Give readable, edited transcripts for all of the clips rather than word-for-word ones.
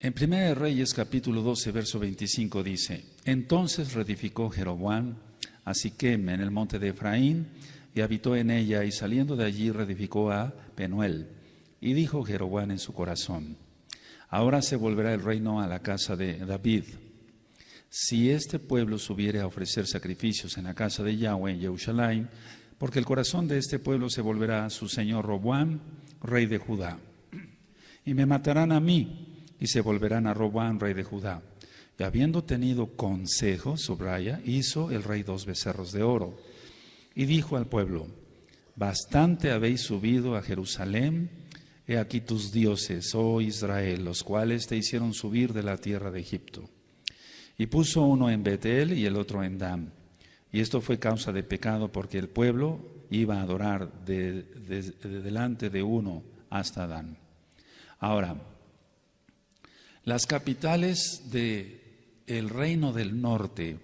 En Primera de Reyes, capítulo 12, verso 25 dice: Entonces reedificó Jeroboam a Siquem en el monte de Efraín, y habitó en ella, y saliendo de allí reedificó a Penuel. Y dijo Jeroboam en su corazón: Ahora se volverá el reino a la casa de David. Si este pueblo subiere a ofrecer sacrificios en la casa de Yahweh en Jerusalén, porque el corazón de este pueblo se volverá a su señor Roboam, rey de Judá. Y me matarán a mí, y se volverán a Roboam, rey de Judá. Y habiendo tenido consejo, subraya, hizo el rey 2 becerros de oro. Y dijo al pueblo: Bastante habéis subido a Jerusalén. He aquí tus dioses, oh Israel, los cuales te hicieron subir de la tierra de Egipto. Y puso uno en Betel y el otro en Dan. Y esto fue causa de pecado, porque el pueblo iba a adorar de delante de uno hasta Dan. Ahora, las capitales del reino del norte,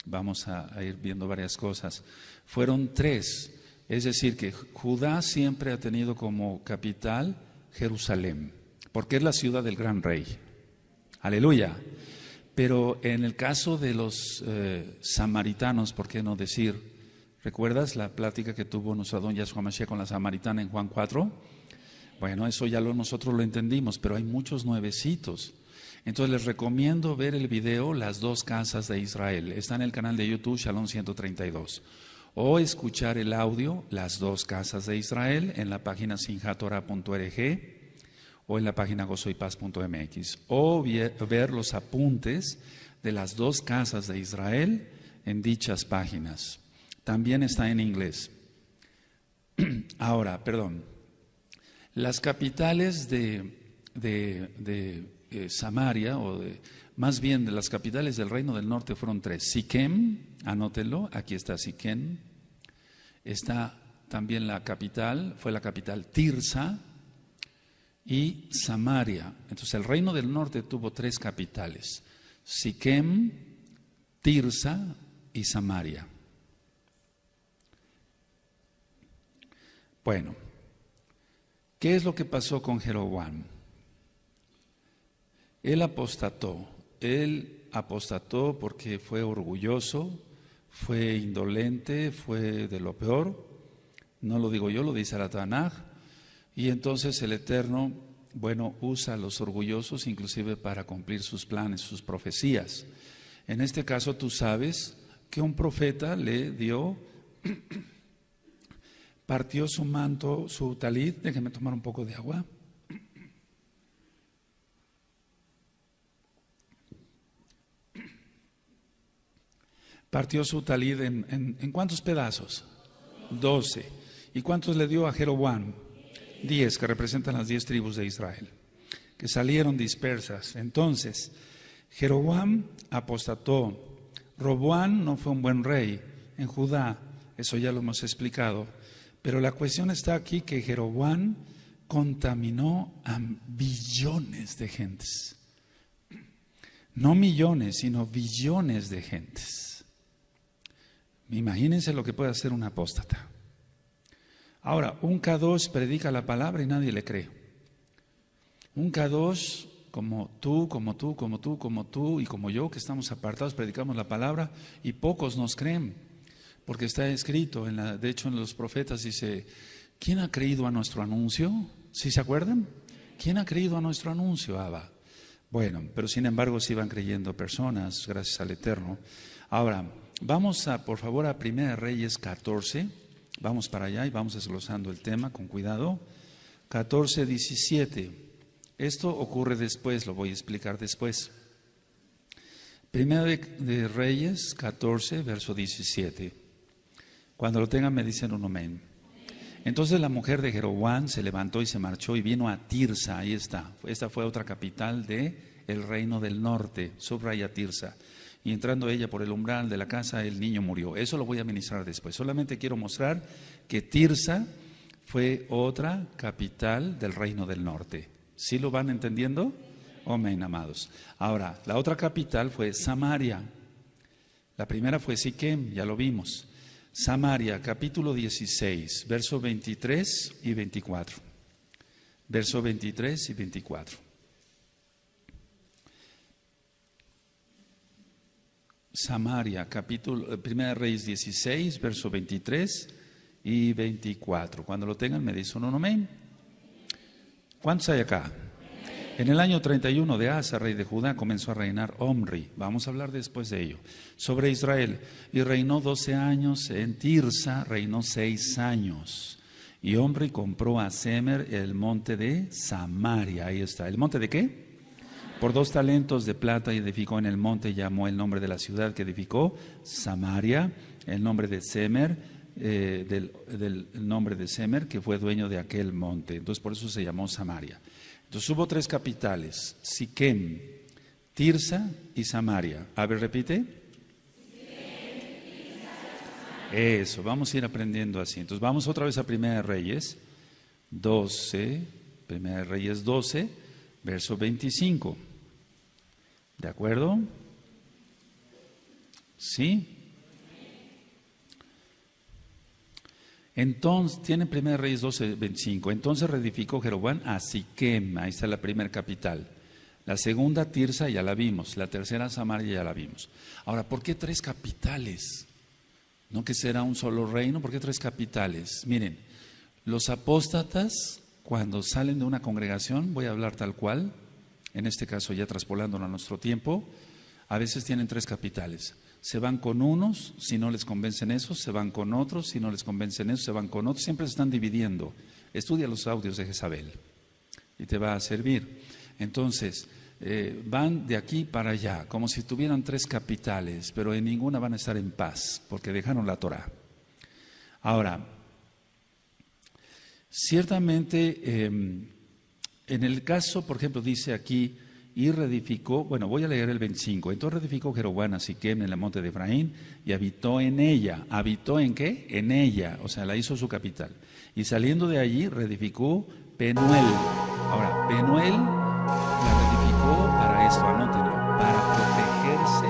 vamos a ir viendo varias cosas, fueron 3. Es decir, que Judá siempre ha tenido como capital Jerusalén, porque es la ciudad del gran rey. Aleluya. Pero en el caso de los samaritanos, ¿por qué no decir? ¿Recuerdas la plática que tuvo nuestro don Yahshua Mashiach con la samaritana en Juan 4? Bueno, eso ya nosotros lo entendimos, pero hay muchos nuevecitos. Entonces les recomiendo ver el video Las dos casas de Israel. Está en el canal de YouTube Shalom 132. O escuchar el audio Las dos casas de Israel en la página sinjatorah.org o en la página gozoypaz.mx. O ver los apuntes de las dos casas de Israel en dichas páginas. También está en inglés. Ahora, las capitales de Samaria, más bien de las capitales del reino del norte fueron 3. Siquem, anótenlo, aquí está Siquem. Está también la capital, fue la capital Tirsa y Samaria. Entonces el reino del norte tuvo 3 capitales: Siquem, Tirsa y Samaria. Bueno, ¿qué es lo que pasó con Jeroboam? Él apostató porque fue orgulloso, fue indolente, fue de lo peor. No lo digo yo, lo dice la Tanaj. Y entonces el Eterno, usa a los orgullosos inclusive para cumplir sus planes, sus profecías. En este caso tú sabes que un profeta le dio, partió su manto, su talit. Déjenme tomar un poco de agua. Partió su talit ¿en cuántos pedazos? 12. ¿Y cuántos le dio a Jeroboam? 10, que representan las 10 tribus de Israel, que salieron dispersas. Entonces, Jeroboam apostató. Roboam no fue un buen rey en Judá, eso ya lo hemos explicado. Pero la cuestión está aquí, que Jeroboam contaminó a billones de gentes. No millones, sino billones de gentes. Imagínense lo que puede hacer un apóstata. Ahora, un Kadosh predica la palabra y nadie le cree. Un Kadosh como tú y como yo, que estamos apartados, predicamos la palabra y pocos nos creen. Porque está escrito, de hecho en los profetas dice: ¿quién ha creído a nuestro anuncio? ¿Sí se acuerdan? ¿Quién ha creído a nuestro anuncio, Abba? Bueno, pero sin embargo sí van creyendo personas, gracias al Eterno. Ahora, vamos por favor a Primera Reyes 14. Vamos para allá y vamos desglosando el tema con cuidado. 14:17. Esto ocurre después, lo voy a explicar después. Primera de Reyes 14, verso 17. Cuando lo tengan me dicen un amén. Entonces la mujer de Jeroboam se levantó y se marchó y vino a Tirsa. Ahí está. Esta fue otra capital del reino del norte. Subraya Tirsa. Y entrando ella por el umbral de la casa, el niño murió. Eso lo voy a ministrar después. Solamente quiero mostrar que Tirsa fue otra capital del reino del norte. ¿Sí lo van entendiendo? Amén, amados. Ahora, la otra capital fue Samaria. La primera fue Siquem, ya lo vimos. Samaria, capítulo 16, verso 23 y 24. Verso 23 y 24. Samaria, Primera de Reyes 16, verso 23 y 24. Cuando lo tengan me dicen un amén. ¿Cuántos hay acá? En el año 31 de Asa, rey de Judá, comenzó a reinar Omri. Vamos a hablar después de ello. Sobre Israel. Y reinó 12 años. En Tirsa reinó 6 años. Y Omri compró a Semer el monte de Samaria. Ahí está. ¿El monte de qué? Por 2 talentos de plata y edificó en el monte. Llamó el nombre de la ciudad que edificó Samaria. El nombre de Semer, del nombre de Semer, que fue dueño de aquel monte. Entonces por eso se llamó Samaria. Entonces hubo 3 capitales, Siquem, Tirsa y Samaria. A ver, repite. Eso, vamos a ir aprendiendo así. Entonces vamos otra vez a Primera de Reyes 12, Primera de Reyes 12, verso 25. ¿De acuerdo? ¿Sí? Entonces, tiene Primera Reyes 12, 25. Entonces reedificó Jeroboam a Siquem, ahí está la primera capital. La segunda, Tirsa, ya la vimos. La tercera, Samaria, ya la vimos. Ahora, ¿por qué 3 capitales? ¿No que será un solo reino? ¿Por qué 3 capitales? Miren, los apóstatas, cuando salen de una congregación, voy a hablar tal cual, en este caso ya traspolándolo a nuestro tiempo, a veces tienen 3 capitales. Se van con unos, si no les convencen esos, se van con otros, si no les convencen esos, se van con otros, siempre se están dividiendo. Estudia los audios de Jezabel y te va a servir. Entonces, van de aquí para allá, como si tuvieran 3 capitales, pero en ninguna van a estar en paz, porque dejaron la Torá. Ahora, ciertamente, en el caso, por ejemplo, dice aquí, y reedificó, bueno, voy a leer el 25. Entonces reedificó Jeroboam a Siquem en el monte de Efraín y habitó en ella. ¿Habitó en qué? En ella, o sea, la hizo su capital. Y saliendo de allí reedificó Penuel. Ahora, Penuel la reedificó para esto, anótenlo, para protegerse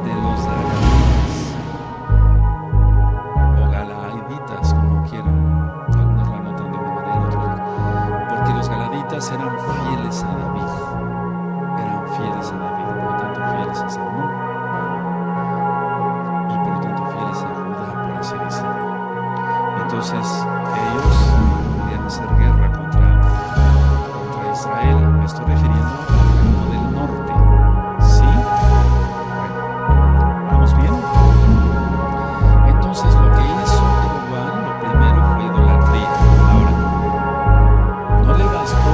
de los galaditas o galaiditas, como quieran. Algunos lo anotan de una manera, otros, porque los galaditas eran fieles a David. Fieles a David, por lo tanto fieles a Salomón y por lo tanto fieles a Judá, por así decirlo. Entonces ellos podían hacer guerra contra Israel. Me estoy refiriendo al reino del norte. ¿Sí? Bueno, ¿vamos bien? Entonces lo que hizo Jeroboam, lo primero fue idolatría. Ahora, no le bastó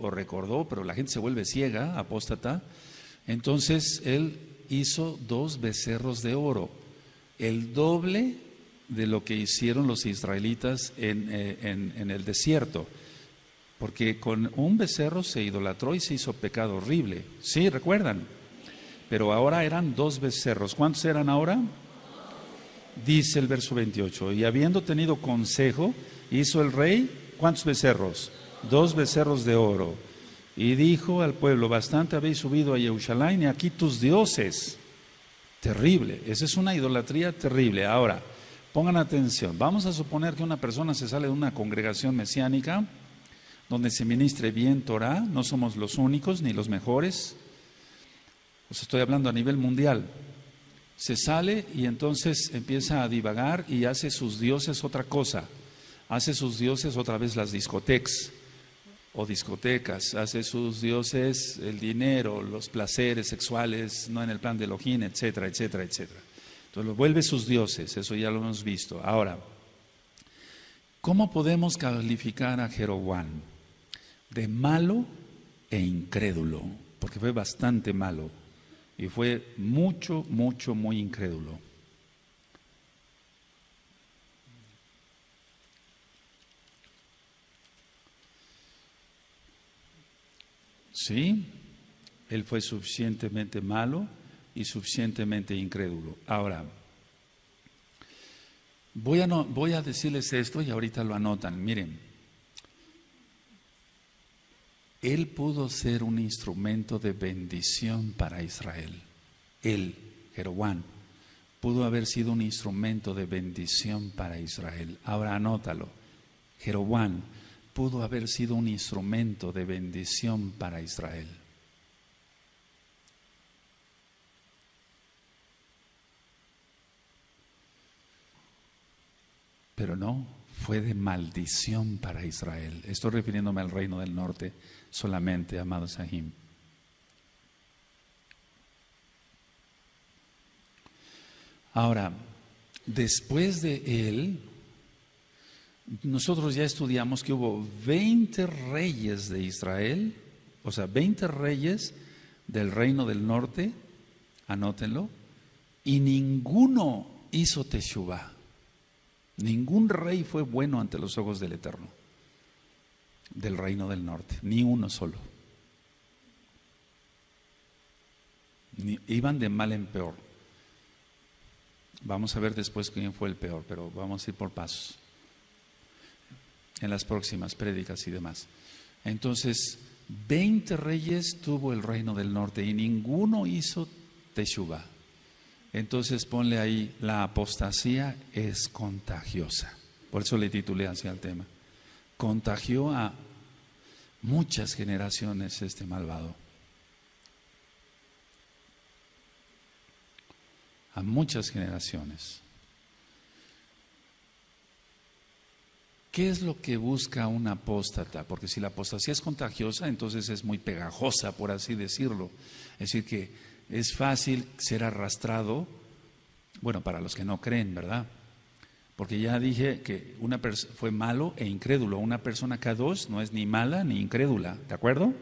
recordó, pero la gente se vuelve ciega, apóstata. Entonces él hizo 2 becerros de oro, el doble de lo que hicieron los israelitas en el desierto, porque con un becerro se idolatró y se hizo pecado horrible. ¿Sí? ¿Recuerdan? Pero ahora eran 2 becerros. ¿Cuántos eran ahora? Dice el verso 28, y habiendo tenido consejo, hizo el rey, ¿cuántos becerros? 2 becerros de oro. Y dijo al pueblo, bastante habéis subido a Jerusalén y aquí tus dioses. Terrible, esa es una idolatría terrible. Ahora, pongan atención, vamos a suponer que una persona se sale de una congregación mesiánica donde se ministre bien Torah, no somos los únicos ni los mejores, os estoy hablando a nivel mundial. Se sale y entonces empieza a divagar y hace sus dioses otra cosa, hace sus dioses otra vez las discotecas o discotecas, hace sus dioses el dinero, los placeres sexuales, no en el plan de Elohim, etcétera, etcétera, etcétera. Entonces lo vuelve sus dioses, eso ya lo hemos visto. Ahora, ¿cómo podemos calificar a Jeroboam? De malo e incrédulo, porque fue bastante malo y fue muy incrédulo. Sí, él fue suficientemente malo y suficientemente incrédulo. Ahora, voy a decirles esto y ahorita lo anotan. Miren, él pudo ser un instrumento de bendición para Israel. Él, Jeroboam, pudo haber sido un instrumento de bendición para Israel. Ahora anótalo. Jeroboam pudo haber sido un instrumento de bendición para Israel. pero no, fue de maldición para Israel. Estoy refiriéndome al reino del norte solamente, amados Sahim. Ahora, después de él, nosotros ya estudiamos que hubo 20 reyes de Israel, o sea, 20 reyes del reino del norte, anótenlo, y ninguno hizo teshuvá. Ningún rey fue bueno ante los ojos del Eterno, del reino del norte, ni uno solo. Iban de mal en peor. Vamos a ver después quién fue el peor, pero vamos a ir por pasos en las próximas prédicas y demás. Entonces, 20 reyes tuvo el reino del norte y ninguno hizo teshuvá. Entonces ponle ahí, la apostasía es contagiosa. Por eso le titulé así al tema. Contagió a muchas generaciones este malvado. A muchas generaciones. ¿Qué es lo que busca un apóstata? Porque si la apostasía es contagiosa, entonces es muy pegajosa, por así decirlo. Es decir, que es fácil ser arrastrado, bueno, para los que no creen, ¿verdad? Porque ya dije que fue malo e incrédulo. Una persona K2 no es ni mala ni incrédula, ¿de acuerdo?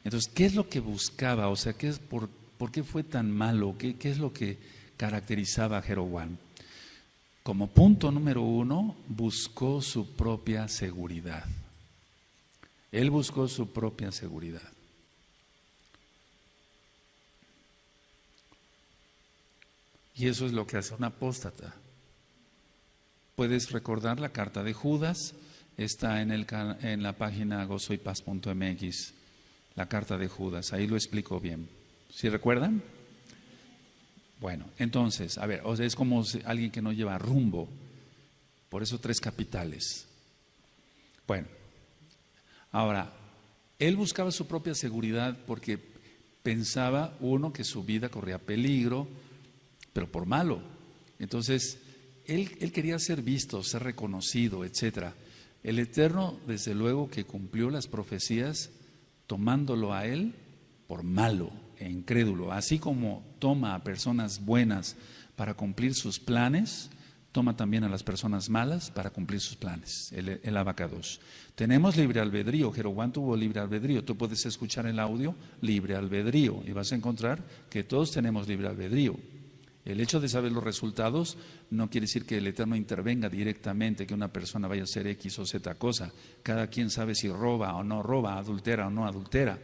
Entonces, ¿qué es lo que buscaba? O sea, ¿por qué fue tan malo? ¿Qué es lo que caracterizaba a Jeroboam? Como punto número 1, buscó su propia seguridad. Él buscó su propia seguridad. Y eso es lo que hace un apóstata. Puedes recordar la carta de Judas, está en la página gozoypaz.mx, la carta de Judas, ahí lo explico bien. ¿Sí recuerdan? Bueno, entonces, a ver, o sea, es como alguien que no lleva rumbo, por eso 3 capitales. Bueno, ahora, él buscaba su propia seguridad porque pensaba, uno, que su vida corría peligro, pero por malo. Entonces, él quería ser visto, ser reconocido, etcétera. El Eterno, desde luego, que cumplió las profecías tomándolo a él por malo e incrédulo. Así como toma a personas buenas para cumplir sus planes, toma también a las personas malas para cumplir sus planes. El abacados. Tenemos libre albedrío. Jeroboam tuvo libre albedrío. Tú puedes escuchar el audio libre albedrío y vas a encontrar que todos tenemos libre albedrío. El hecho de saber los resultados no quiere decir que el Eterno intervenga directamente, que una persona vaya a hacer X o Z cosa. Cada quien sabe si roba o no roba, adultera o no adultera.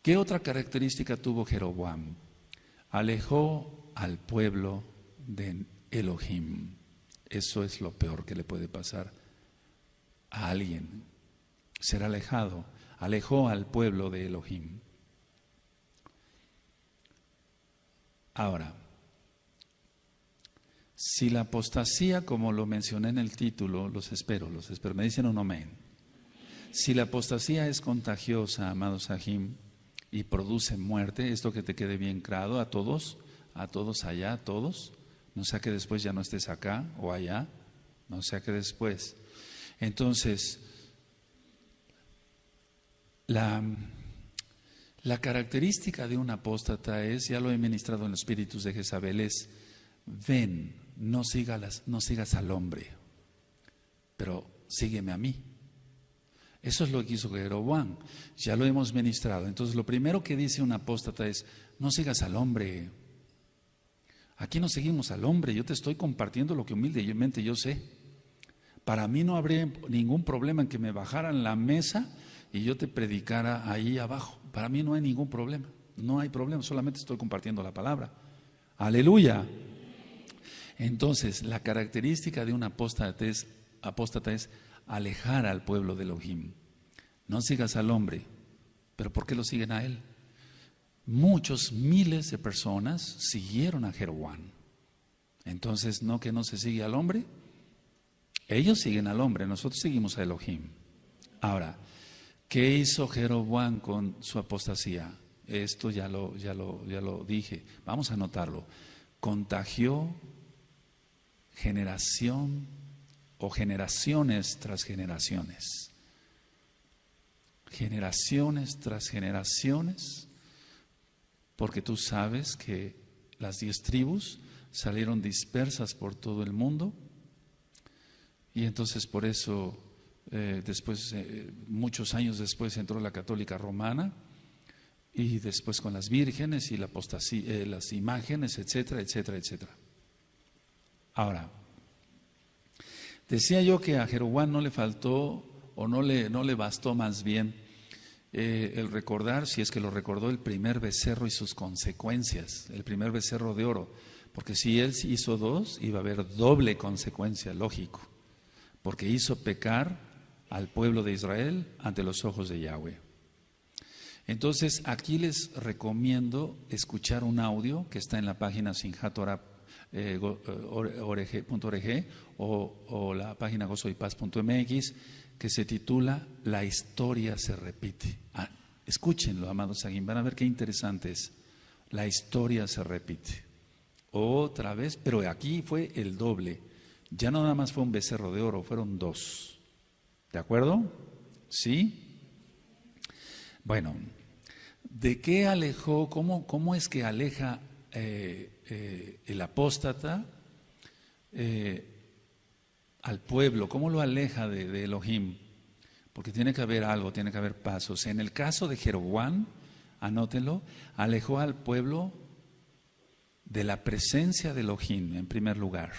¿Qué otra característica tuvo Jeroboam? Alejó al pueblo de Elohim. Eso es lo peor que le puede pasar a alguien, ser alejado. Alejó al pueblo de Elohim. Ahora, si la apostasía, como lo mencioné en el título, los espero, me dicen un amén. Si la apostasía es contagiosa, amados Sahim, y produce muerte, esto que te quede bien claro a todos allá, a todos, no sea que después ya no estés acá o allá, no sea que después. Entonces, la característica de un apóstata es, ya lo he ministrado en los espíritus de Jezabel, es: ven, no sigas al hombre, pero sígueme a mí. Eso es lo que hizo Jeroboam, ya lo hemos ministrado. Entonces, lo primero que dice un apóstata es: no sigas al hombre. Aquí no seguimos al hombre, yo te estoy compartiendo lo que humildemente yo sé. Para mí no habría ningún problema en que me bajaran la mesa y yo te predicara ahí abajo. Para mí no hay ningún problema, no hay problema, solamente estoy compartiendo la palabra. Aleluya. Entonces, la característica de un apóstata es alejar al pueblo de Elohim. No sigas al hombre, pero ¿por qué lo siguen a él? Muchos miles de personas siguieron a Jeroboam. Entonces, ¿no que no se sigue al hombre? Ellos siguen al hombre, nosotros seguimos a Elohim. Ahora, ¿qué hizo Jeroboam con su apostasía? Esto ya lo dije, vamos a anotarlo. Contagió generación o generaciones tras generaciones. Generaciones tras generaciones, porque tú sabes que las 10 tribus salieron dispersas por todo el mundo y entonces por eso después, muchos años después entró la católica romana y después con las vírgenes y la apostasía, las imágenes, etcétera, etcétera, etcétera. Ahora, decía yo que a Jeroboam no le faltó o no le bastó más bien el recordar, si es que lo recordó, el primer becerro y sus consecuencias, el primer becerro de oro, porque si él hizo 2, iba a haber doble consecuencia, lógico, porque hizo pecar al pueblo de Israel ante los ojos de Yahweh. Entonces, aquí les recomiendo escuchar un audio que está en la página sinjatorah.org o la página gozoypaz.mx, que se titula La historia se repite. Escúchenlo, amados Saguín, van a ver qué interesante es. La historia se repite. Otra vez, pero aquí fue el doble. Ya no nada más fue un becerro de oro, fueron 2. ¿De acuerdo? ¿Sí? Bueno, ¿de qué alejó? ¿Cómo es que aleja el apóstata al pueblo? ¿Cómo lo aleja de Elohim? Porque tiene que haber algo, tiene que haber pasos. En el caso de Jeroboam, anótenlo, alejó al pueblo de la presencia de Elohim, en primer lugar,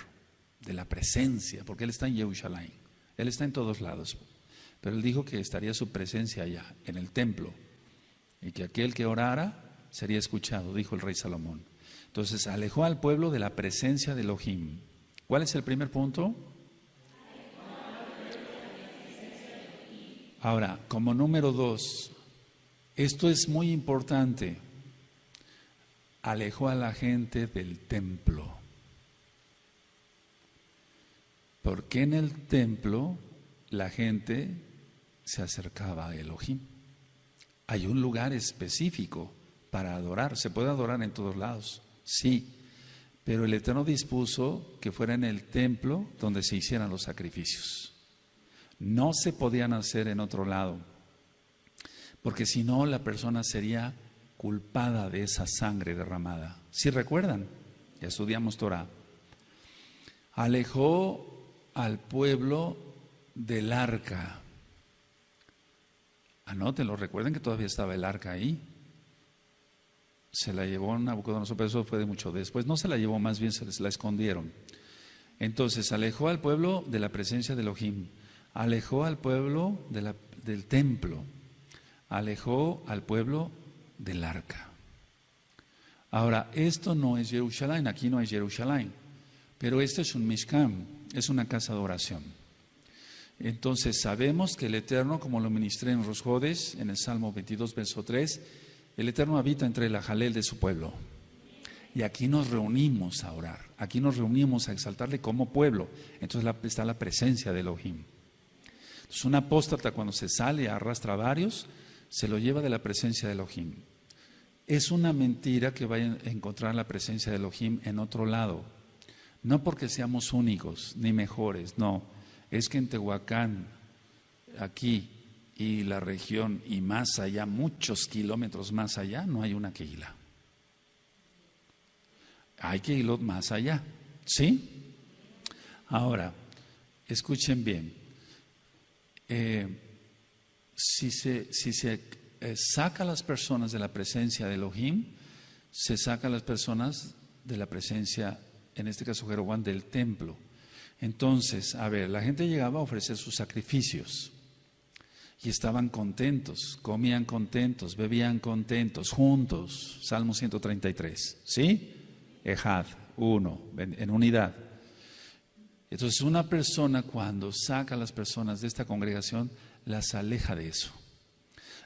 de la presencia, porque él está en Jerusalén, él está en todos lados, pero él dijo que estaría su presencia allá, en el templo, y que aquel que orara sería escuchado, dijo el rey Salomón. Entonces alejó al pueblo de la presencia de Elohim. ¿Cuál es el primer punto? Ahora, como número 2, esto es muy importante, alejó a la gente del templo. Porque en el templo la gente se acercaba a Elohim. Hay un lugar específico para adorar, se puede adorar en todos lados, sí, pero el Eterno dispuso que fuera en el templo donde se hicieran los sacrificios. No se podían hacer en otro lado, porque si no la persona sería culpada de esa sangre derramada. ¿Sí recuerdan? Ya estudiamos Torah. Alejó al pueblo del arca. Anótenlo, recuerden que todavía estaba el arca ahí. Se la llevó Nabucodonosor, pero eso fue de mucho después. No se la llevó, más bien se la escondieron. Entonces alejó al pueblo de la presencia de Elohim. Alejó al pueblo del templo, alejó al pueblo del arca. Ahora, esto no es Jerusalén, aquí no es Jerusalén, pero esto es un Mishkan, es una casa de oración. Entonces sabemos que el Eterno, como lo ministré en Rosh Hodesh, en el Salmo 22, verso 3, el Eterno habita entre la jalel de su pueblo. Y aquí nos reunimos a orar, aquí nos reunimos a exaltarle como pueblo. Entonces está la presencia de Elohim. Entonces un apóstata cuando se sale, arrastra a varios, se lo lleva de la presencia de Elohim. Es una mentira que vayan a encontrar la presencia de Elohim en otro lado. No porque seamos únicos ni mejores, no. Es que en Tehuacán, aquí y la región y más allá, muchos kilómetros más allá, no hay una Kehilá. Hay Kehilot más allá, ¿sí? Ahora, escuchen bien. Si se saca a las personas de la presencia de Elohim, se saca a las personas de la presencia, en este caso Jeroboam, del templo. Entonces, a ver, la gente llegaba a ofrecer sus sacrificios y estaban contentos, comían contentos, bebían contentos, juntos. Salmo 133, ¿sí? Ejad, uno, en unidad. Entonces una persona cuando saca a las personas de esta congregación, las aleja de eso,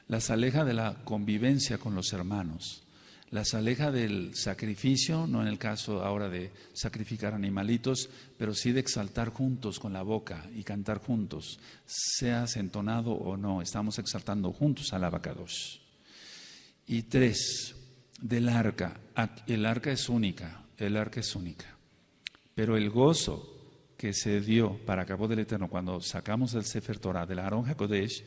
las aleja de la convivencia con los hermanos, las aleja del sacrificio, no en el caso ahora de sacrificar animalitos, pero sí de exaltar juntos con la boca y cantar juntos, seas entonado o no, estamos exaltando juntos al Abacadosh. Y 3, del arca, el arca es única, pero el gozo que se dio para Cabo del Eterno cuando sacamos el Sefer Torah del Aarón HaKodesh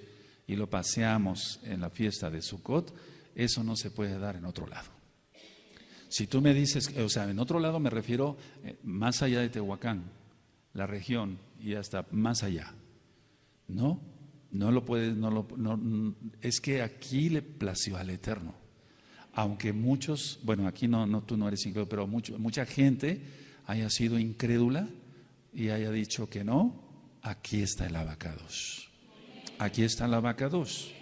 y lo paseamos en la fiesta de Sukkot, eso no se puede dar en otro lado. Si tú me dices, o sea, en otro lado me refiero más allá de Tehuacán, la región y hasta más allá. No lo puedes, es que aquí le plació al Eterno. Aunque muchos, bueno, aquí tú no eres incrédulo, pero mucha gente haya sido incrédula y haya dicho que no, aquí está el abacados. Aquí está el abacados.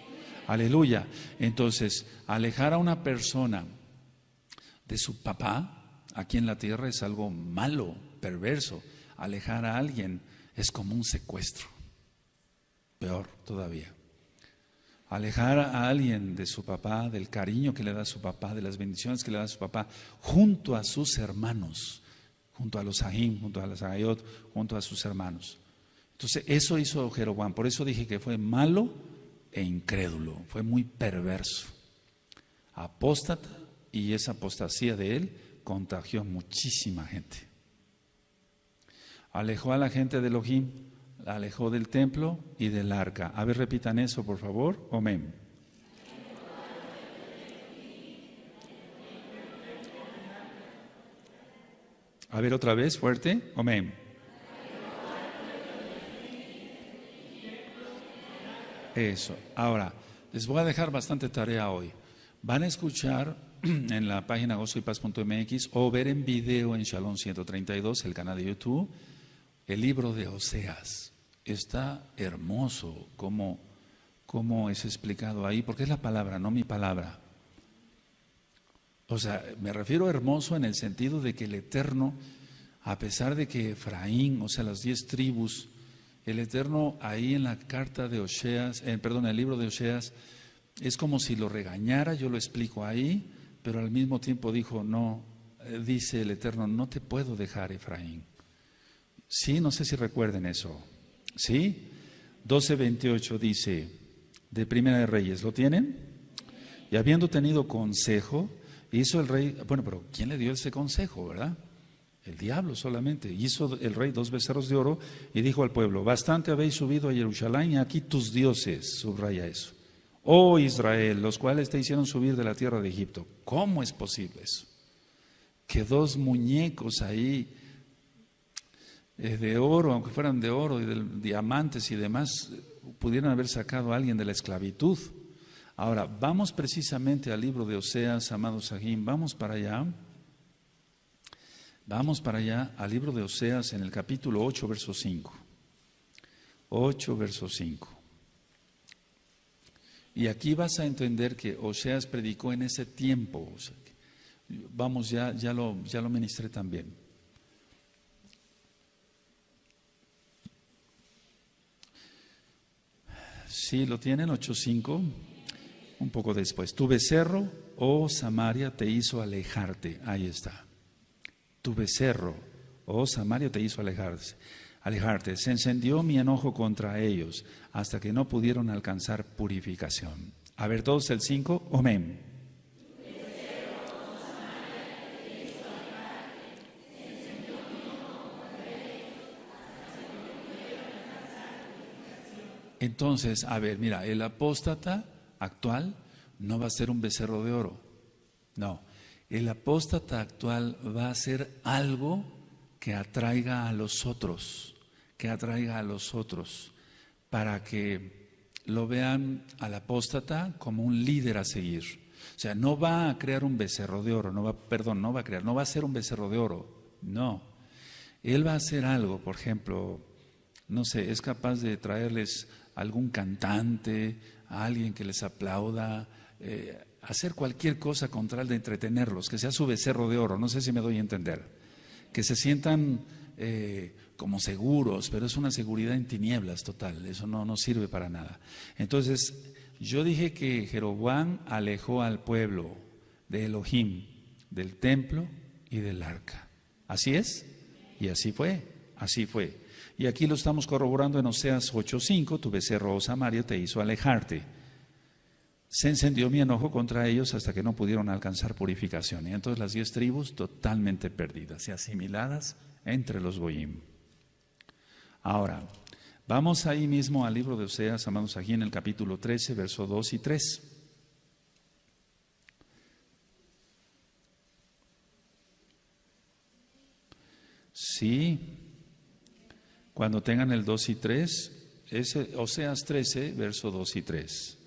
Aleluya. Entonces, alejar a una persona de su papá aquí en la tierra es algo malo, perverso. Alejar a alguien es como un secuestro. Peor todavía. Alejar a alguien de su papá, del cariño que le da a su papá, de las bendiciones que le da a su papá, junto a sus hermanos, junto a los Ahim, junto a los Agayot, junto a sus hermanos. Entonces, eso hizo Jeroboam. Por eso dije que fue malo e incrédulo, fue muy perverso, apóstata, y esa apostasía de él contagió a muchísima gente. Alejó a la gente de Elohim, la alejó del templo y del arca. A ver, repitan eso, por favor. Amén. A ver, otra vez, fuerte. Amén. Eso. Ahora, les voy a dejar bastante tarea hoy. Van a escuchar en la página gozoypaz.mx o ver en video en Shalom 132, el canal de YouTube, el libro de Oseas. Está hermoso cómo es explicado ahí, porque es la palabra, no mi palabra. O sea, me refiero a hermoso en el sentido de que el Eterno, a pesar de que Efraín, o sea, las 10 tribus, el Eterno ahí en la carta de Oseas, el libro de Oseas, es como si lo regañara, yo lo explico ahí, pero al mismo tiempo dijo, no, dice el Eterno, no te puedo dejar, Efraín. Sí, no sé si recuerden eso. ¿Sí? 12:28 dice, de Primera de Reyes, ¿lo tienen? Y habiendo tenido consejo, hizo el rey, bueno, pero ¿quién le dio ese consejo, verdad? El diablo solamente. Hizo el rey 2 becerros de oro y dijo al pueblo, bastante habéis subido a Jerusalén y aquí tus dioses, subraya eso. Oh Israel, los cuales te hicieron subir de la tierra de Egipto. ¿Cómo es posible eso? Que 2 muñecos ahí de oro, aunque fueran de oro y de diamantes y demás, pudieran haber sacado a alguien de la esclavitud. Ahora, vamos precisamente al libro de Oseas, amados Sahim, vamos para allá al libro de Oseas en el capítulo 8, verso 5. 8, verso 5. Y aquí vas a entender que Oseas predicó en ese tiempo. O sea, vamos, ya lo ministré también. Sí, lo tienen, 8:5, un poco después. Tu becerro, oh Samaria, te hizo alejarte. Ahí está. Tu becerro, oh Samaria, te hizo alejarte. Se encendió mi enojo contra ellos hasta que no pudieron alcanzar purificación. A ver, todos el 5, amén. Entonces, a ver, mira, el apóstata actual no va a ser un becerro de oro. No, el apóstata actual va a ser algo que atraiga a los otros, para que lo vean al apóstata como un líder a seguir. O sea, no va a crear un becerro de oro, no va a ser un becerro de oro, no. Él va a hacer algo, por ejemplo, no sé, es capaz de traerles algún cantante, a alguien que les aplauda, hacer cualquier cosa con tal de entretenerlos, que sea su becerro de oro, no sé si me doy a entender, que se sientan como seguros, pero es una seguridad en tinieblas total, eso no sirve para nada. Entonces, yo dije que Jeroboam alejó al pueblo de Elohim, del templo y del arca. ¿Así es? Y así fue. Y aquí lo estamos corroborando en Oseas 8:5, tu becerro, oh Samaria, te hizo alejarte. Se encendió mi enojo contra ellos hasta que no pudieron alcanzar purificación. Y entonces las 10 tribus totalmente perdidas y asimiladas entre los goyim. Ahora, vamos ahí mismo al libro de Oseas, amados, aquí en el capítulo 13, verso 2 y 3. Sí, cuando tengan el 2 y 3, es Oseas 13, verso 2 y 3.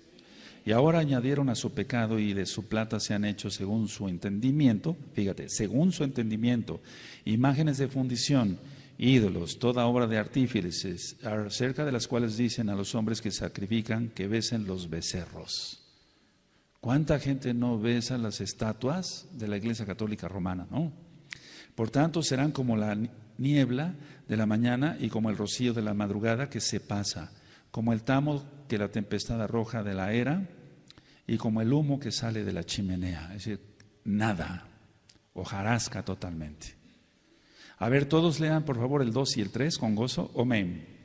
Y ahora añadieron a su pecado y de su plata se han hecho según su entendimiento, fíjate, según su entendimiento, imágenes de fundición, ídolos, toda obra de artífices, acerca de las cuales dicen a los hombres que sacrifican que besen los becerros. ¿Cuánta gente no besa las estatuas de la Iglesia Católica Romana, no? Por tanto, serán como la niebla de la mañana y como el rocío de la madrugada que se pasa, como el tamo que la tempestad arroja de la era y como el humo que sale de la chimenea. Es decir, nada, hojarasca totalmente. A ver, todos lean por favor el 2 y el 3 con gozo. Amén.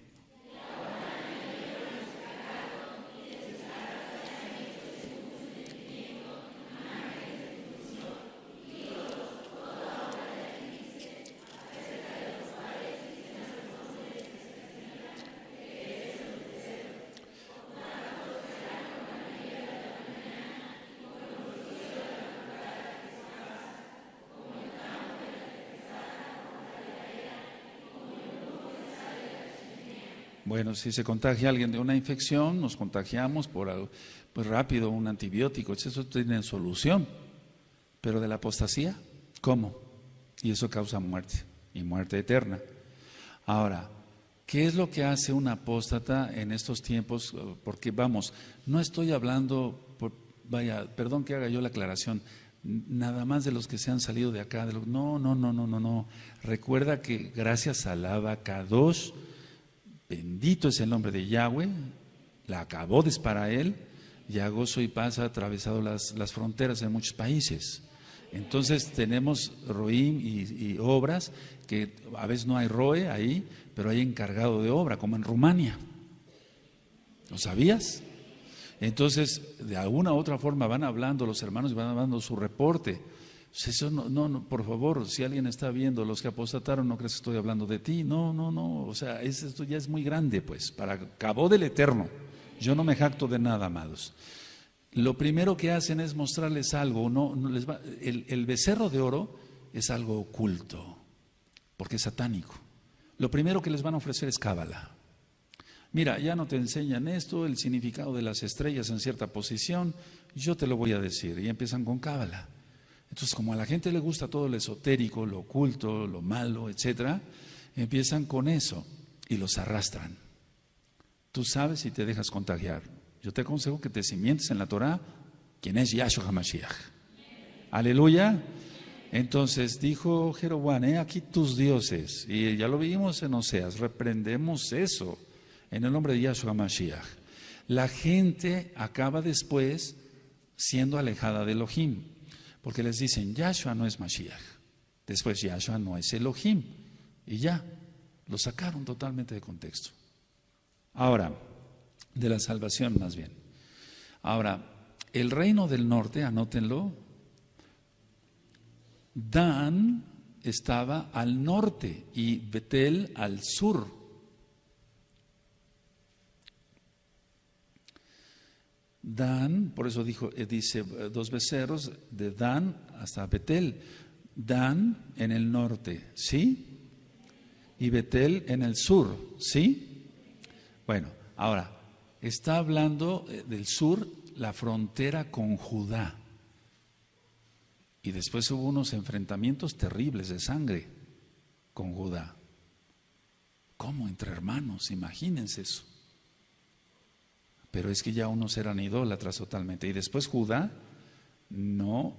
Bueno, si se contagia alguien de una infección, nos contagiamos por algo, pues rápido, un antibiótico, eso tiene solución. Pero de la apostasía, ¿cómo? Y eso causa muerte, y muerte eterna. Ahora, ¿qué es lo que hace un apóstata en estos tiempos? Porque vamos, no estoy hablando, perdón que haga yo la aclaración, nada más de los que se han salido de acá, no. Recuerda que gracias al Abacados, bendito es el nombre de Yahweh, la acabó para él, ya gozo y paz ha atravesado las fronteras en muchos países. Entonces tenemos roim y obras que a veces no hay roe ahí, pero hay encargado de obra, como en Rumania. ¿Lo sabías? Entonces, de alguna u otra forma van hablando los hermanos y van dando su reporte. Eso no, por favor, si alguien está viendo los que apostataron, no crees que estoy hablando de ti. No, o sea, esto ya es muy grande, pues, para cabo del Eterno. Yo no me jacto de nada, amados. Lo primero que hacen es mostrarles algo. El becerro de oro es algo oculto, porque es satánico. Lo primero que les van a ofrecer es cábala. Mira, ya no te enseñan esto, el significado de las estrellas en cierta posición, yo te lo voy a decir. Y empiezan con cábala. Entonces, como a la gente le gusta todo lo esotérico, lo oculto, lo malo, etcétera, empiezan con eso y los arrastran. Tú sabes si te dejas contagiar. Yo te aconsejo que te cimientes en la Torah, quien es Yahshua HaMashiach. Aleluya. Entonces dijo Jeroboam, aquí tus dioses. Y ya lo vimos en Oseas, reprendemos eso en el nombre de Yahshua HaMashiach. La gente acaba después siendo alejada de Elohim. Porque les dicen, Yahshua no es Mashiach, después Yahshua no es Elohim, y ya, lo sacaron totalmente de contexto. Ahora, de la salvación más bien. Ahora, el reino del norte, anótenlo, Dan estaba al norte y Betel al sur. Dan, por eso dice dos becerros, de Dan hasta Betel. Dan en el norte, ¿sí? Y Betel en el sur, ¿sí? Bueno, ahora, está hablando del sur, la frontera con Judá. Y después hubo unos enfrentamientos terribles de sangre con Judá. ¿Cómo? Entre hermanos, imagínense eso. Pero es que ya unos eran idólatras totalmente. Y después Judá no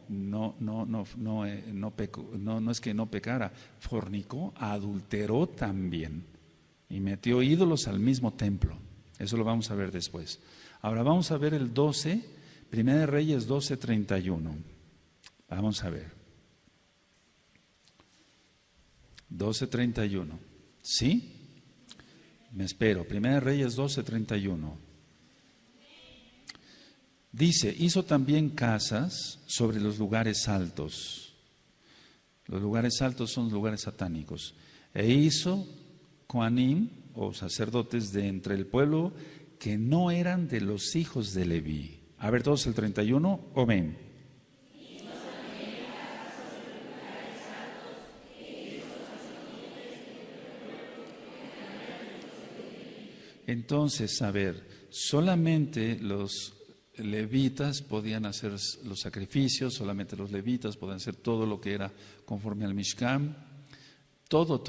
es que no pecara, fornicó, adulteró también y metió ídolos al mismo templo. Eso lo vamos a ver después. Ahora vamos a ver el 12, Primera de Reyes 12:31. Vamos a ver. 12:31. ¿Sí? Me espero. Primera de Reyes 12:31. Dice, hizo también casas sobre los lugares altos. Los lugares altos son lugares satánicos. E hizo Coanim, o sacerdotes de entre el pueblo que no eran de los hijos de Leví. A ver todos el 31, amén. Entonces, a ver, solamente los levitas podían hacer los sacrificios, solamente los levitas podían hacer todo lo que era conforme al Mishkan, todo.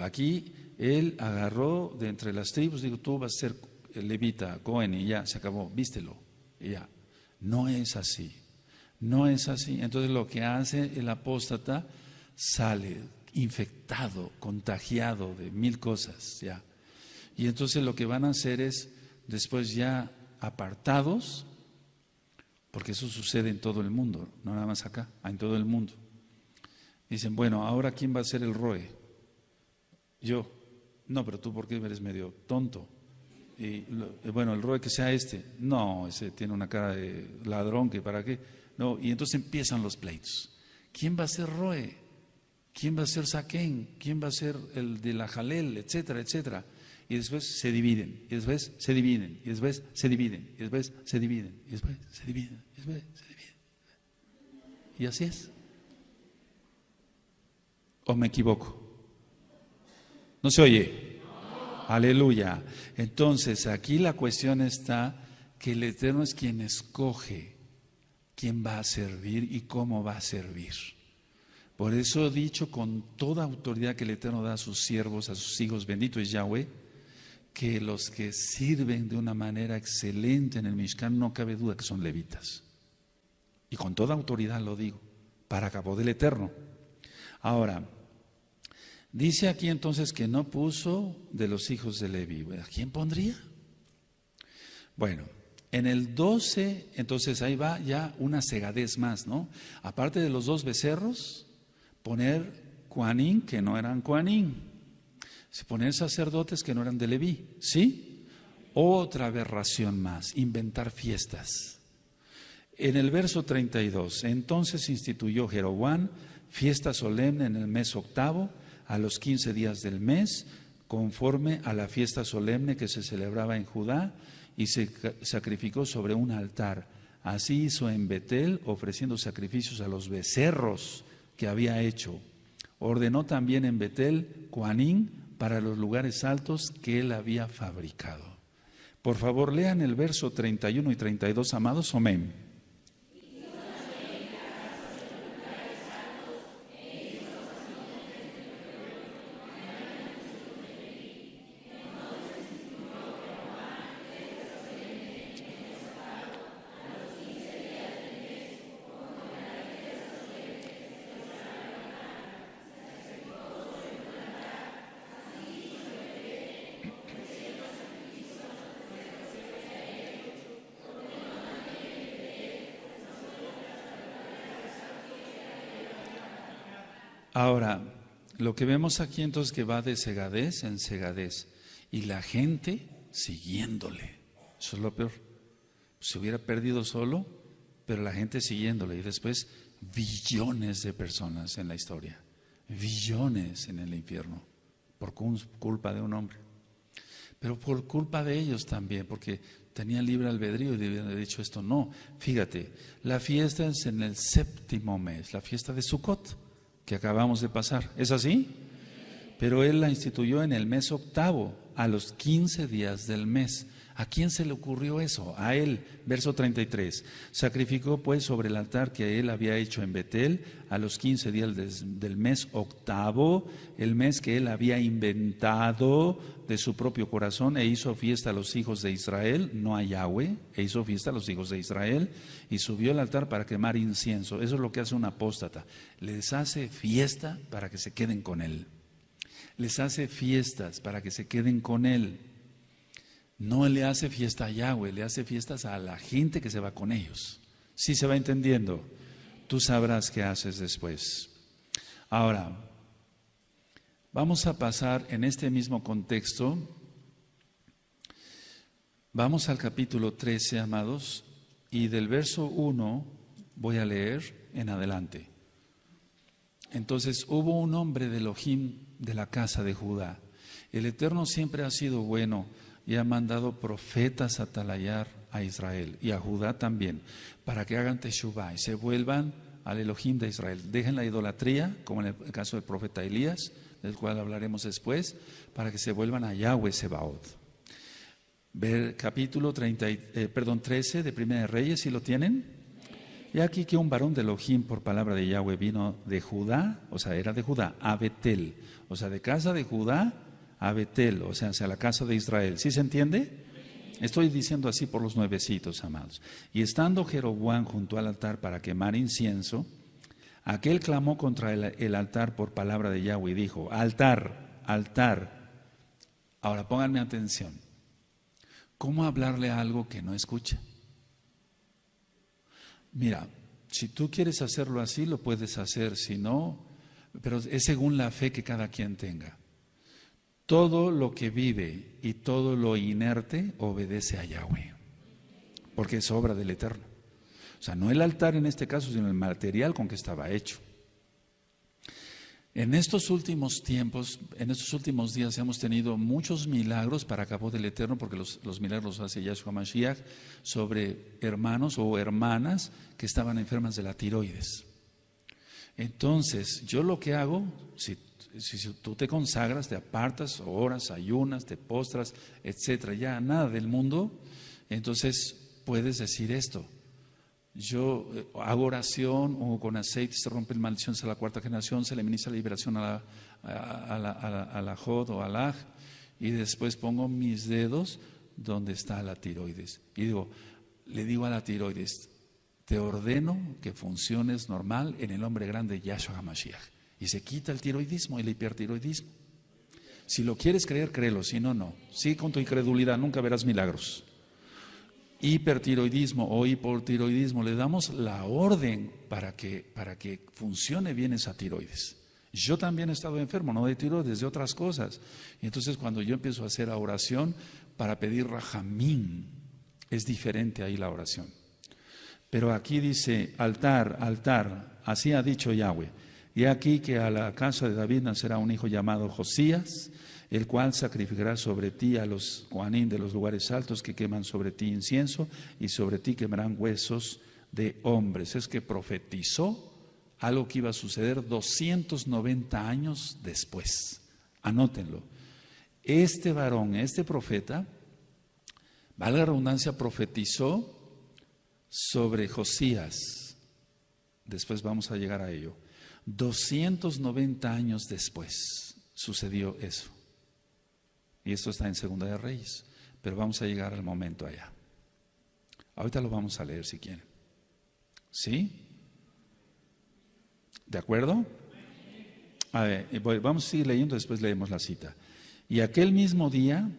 Aquí él agarró de entre las tribus, digo, tú vas a ser levita, Cohen, y ya, se acabó, vístelo, y ya. No es así, no es así. Entonces lo que hace el apóstata sale infectado, contagiado de mil cosas, ya. Y entonces lo que van a hacer es, después ya apartados, porque eso sucede en todo el mundo, no nada más acá, en todo el mundo. Dicen, bueno, ahora ¿quién va a ser el roe? Yo. No, pero tú porque eres medio tonto. Y bueno, el roe que sea este. No, ese tiene una cara de ladrón, que para qué. No, y entonces empiezan los pleitos. ¿Quién va a ser roe? ¿Quién va a ser saquén? ¿Quién va a ser el de la jalel? Etcétera, etcétera. Y después se dividen, y después se dividen, y después se dividen, y después se dividen, y después se dividen, y después se dividen. Y así es. ¿O me equivoco? ¿No se oye? Aleluya. Entonces, aquí la cuestión está que el Eterno es quien escoge quién va a servir y cómo va a servir. Por eso he dicho con toda autoridad que el Eterno da a sus siervos, a sus hijos, bendito es Yahweh, que los que sirven de una manera excelente en el Mishkan, no cabe duda que son levitas. Y con toda autoridad lo digo, para cabo del Eterno. Ahora, dice aquí entonces que no puso de los hijos de Leví. ¿A quién pondría? Bueno, en el 12, entonces ahí va ya una cegadez más, ¿no? Aparte de los 2 becerros, poner Kohanim que no eran Kohanim. Poner sacerdotes que no eran de Leví, ¿sí? Otra aberración más, inventar fiestas. En el verso 32, entonces instituyó Jeroboam fiesta solemne en el mes octavo, a los 15 días del mes, conforme a la fiesta solemne que se celebraba en Judá, y se sacrificó sobre un altar. Así hizo en Betel, ofreciendo sacrificios a los becerros que había hecho. Ordenó también en Betel Kohanim para los lugares altos que él había fabricado. Por favor, lean el verso 31 y 32, amados, amén. Ahora, lo que vemos aquí entonces que va de cegadez en cegadez y la gente siguiéndole. Eso es lo peor. Se hubiera perdido solo, pero la gente siguiéndole y después billones de personas en la historia, billones en el infierno por culpa de un hombre. Pero por culpa de ellos también, porque tenían libre albedrío y debían haber dicho esto. No, fíjate, la fiesta es en el 7º mes, la fiesta de Sukkot, que acabamos de pasar. ¿Es así? Pero él la instituyó en el mes octavo, a los 15 días del mes. ¿A quién se le ocurrió eso? A él. Verso 33. Sacrificó pues sobre el altar que él había hecho en Betel a los 15 días del mes octavo, el mes que él había inventado de su propio corazón, e hizo fiesta a los hijos de Israel, no a Yahweh, e hizo fiesta a los hijos de Israel, y subió al altar para quemar incienso. Eso es lo que hace un apóstata. Les hace fiesta para que se queden con él. Les hace fiestas para que se queden con él. No le hace fiesta a Yahweh, le hace fiestas a la gente que se va con ellos. ¿Sí se va entendiendo? Tú sabrás qué haces después. Ahora, vamos a pasar en este mismo contexto. Vamos al capítulo 13, amados, y del verso 1 voy a leer en adelante. Entonces, hubo un hombre de Elohim de la casa de Judá, El Eterno siempre ha sido bueno y ha mandado profetas a atalayar a Israel y a Judá también, para que hagan teshuvá y se vuelvan al Elohim de Israel. Dejen la idolatría, como en el caso del profeta Elías, del cual hablaremos después, para que se vuelvan a Yahweh Sebaot. Ver capítulo 13 de Primera de Reyes, ¿sí lo tienen? Y aquí que un varón de Elohim por palabra de Yahweh vino de Judá, o sea, era de Judá, a Betel, o sea, de casa de Judá a Betel, o sea, hacia la casa de Israel. ¿Sí se entiende? Estoy diciendo así por los nuevecitos, amados. Y estando Jeroboam junto al altar para quemar incienso, aquel clamó contra el altar por palabra de Yahweh y dijo: altar, altar. Ahora pónganme atención. ¿Cómo hablarle a algo que no escucha? Mira, si tú quieres hacerlo así, lo puedes hacer, si no, pero es según la fe que cada quien tenga. Todo lo que vive y todo lo inerte obedece a Yahweh, porque es obra del Eterno. O sea, no el altar en este caso, sino el material con que estaba hecho. En estos últimos tiempos, en estos últimos días hemos tenido muchos milagros para acabo del Eterno, porque los milagros los hace Yahshua Mashiach sobre hermanos o hermanas que estaban enfermas de la tiroides. Entonces, yo lo que hago, si tú te consagras, te apartas, oras, ayunas, te postras, etcétera, ya nada del mundo, entonces puedes decir esto: yo hago oración, o con aceite se rompen maldiciones a la cuarta generación, se le ministra liberación a la Jod o al Aj, y después pongo mis dedos donde está la tiroides y le digo a la tiroides: te ordeno que funciones normal en el nombre grande Yahshua HaMashiach. Y se quita el tiroidismo, el hipertiroidismo. Si lo quieres creer, créelo, si no, no. Sí, con tu incredulidad nunca verás milagros. Hipertiroidismo o hipotiroidismo, le damos la orden para que funcione bien esa tiroides. Yo también he estado enfermo, no de tiroides, de otras cosas. Y entonces cuando yo empiezo a hacer oración para pedir rajamín, es diferente ahí la oración. Pero aquí dice: altar, altar, así ha dicho Yahweh. Y aquí que a la casa de David nacerá un hijo llamado Josías, el cual sacrificará sobre ti a los Kohanim de los lugares altos que queman sobre ti incienso, y sobre ti quemarán huesos de hombres. Es que profetizó algo que iba a suceder 290 años después. Anótenlo. Este varón, este profeta, valga la redundancia, profetizó sobre Josías. Después vamos a llegar a ello. 290 años después sucedió eso. Y esto está en Segunda de Reyes, pero vamos a llegar al momento allá. Ahorita lo vamos a leer si quieren. ¿Sí? ¿De acuerdo? A ver, vamos a seguir leyendo, después leemos la cita. Y aquel mismo día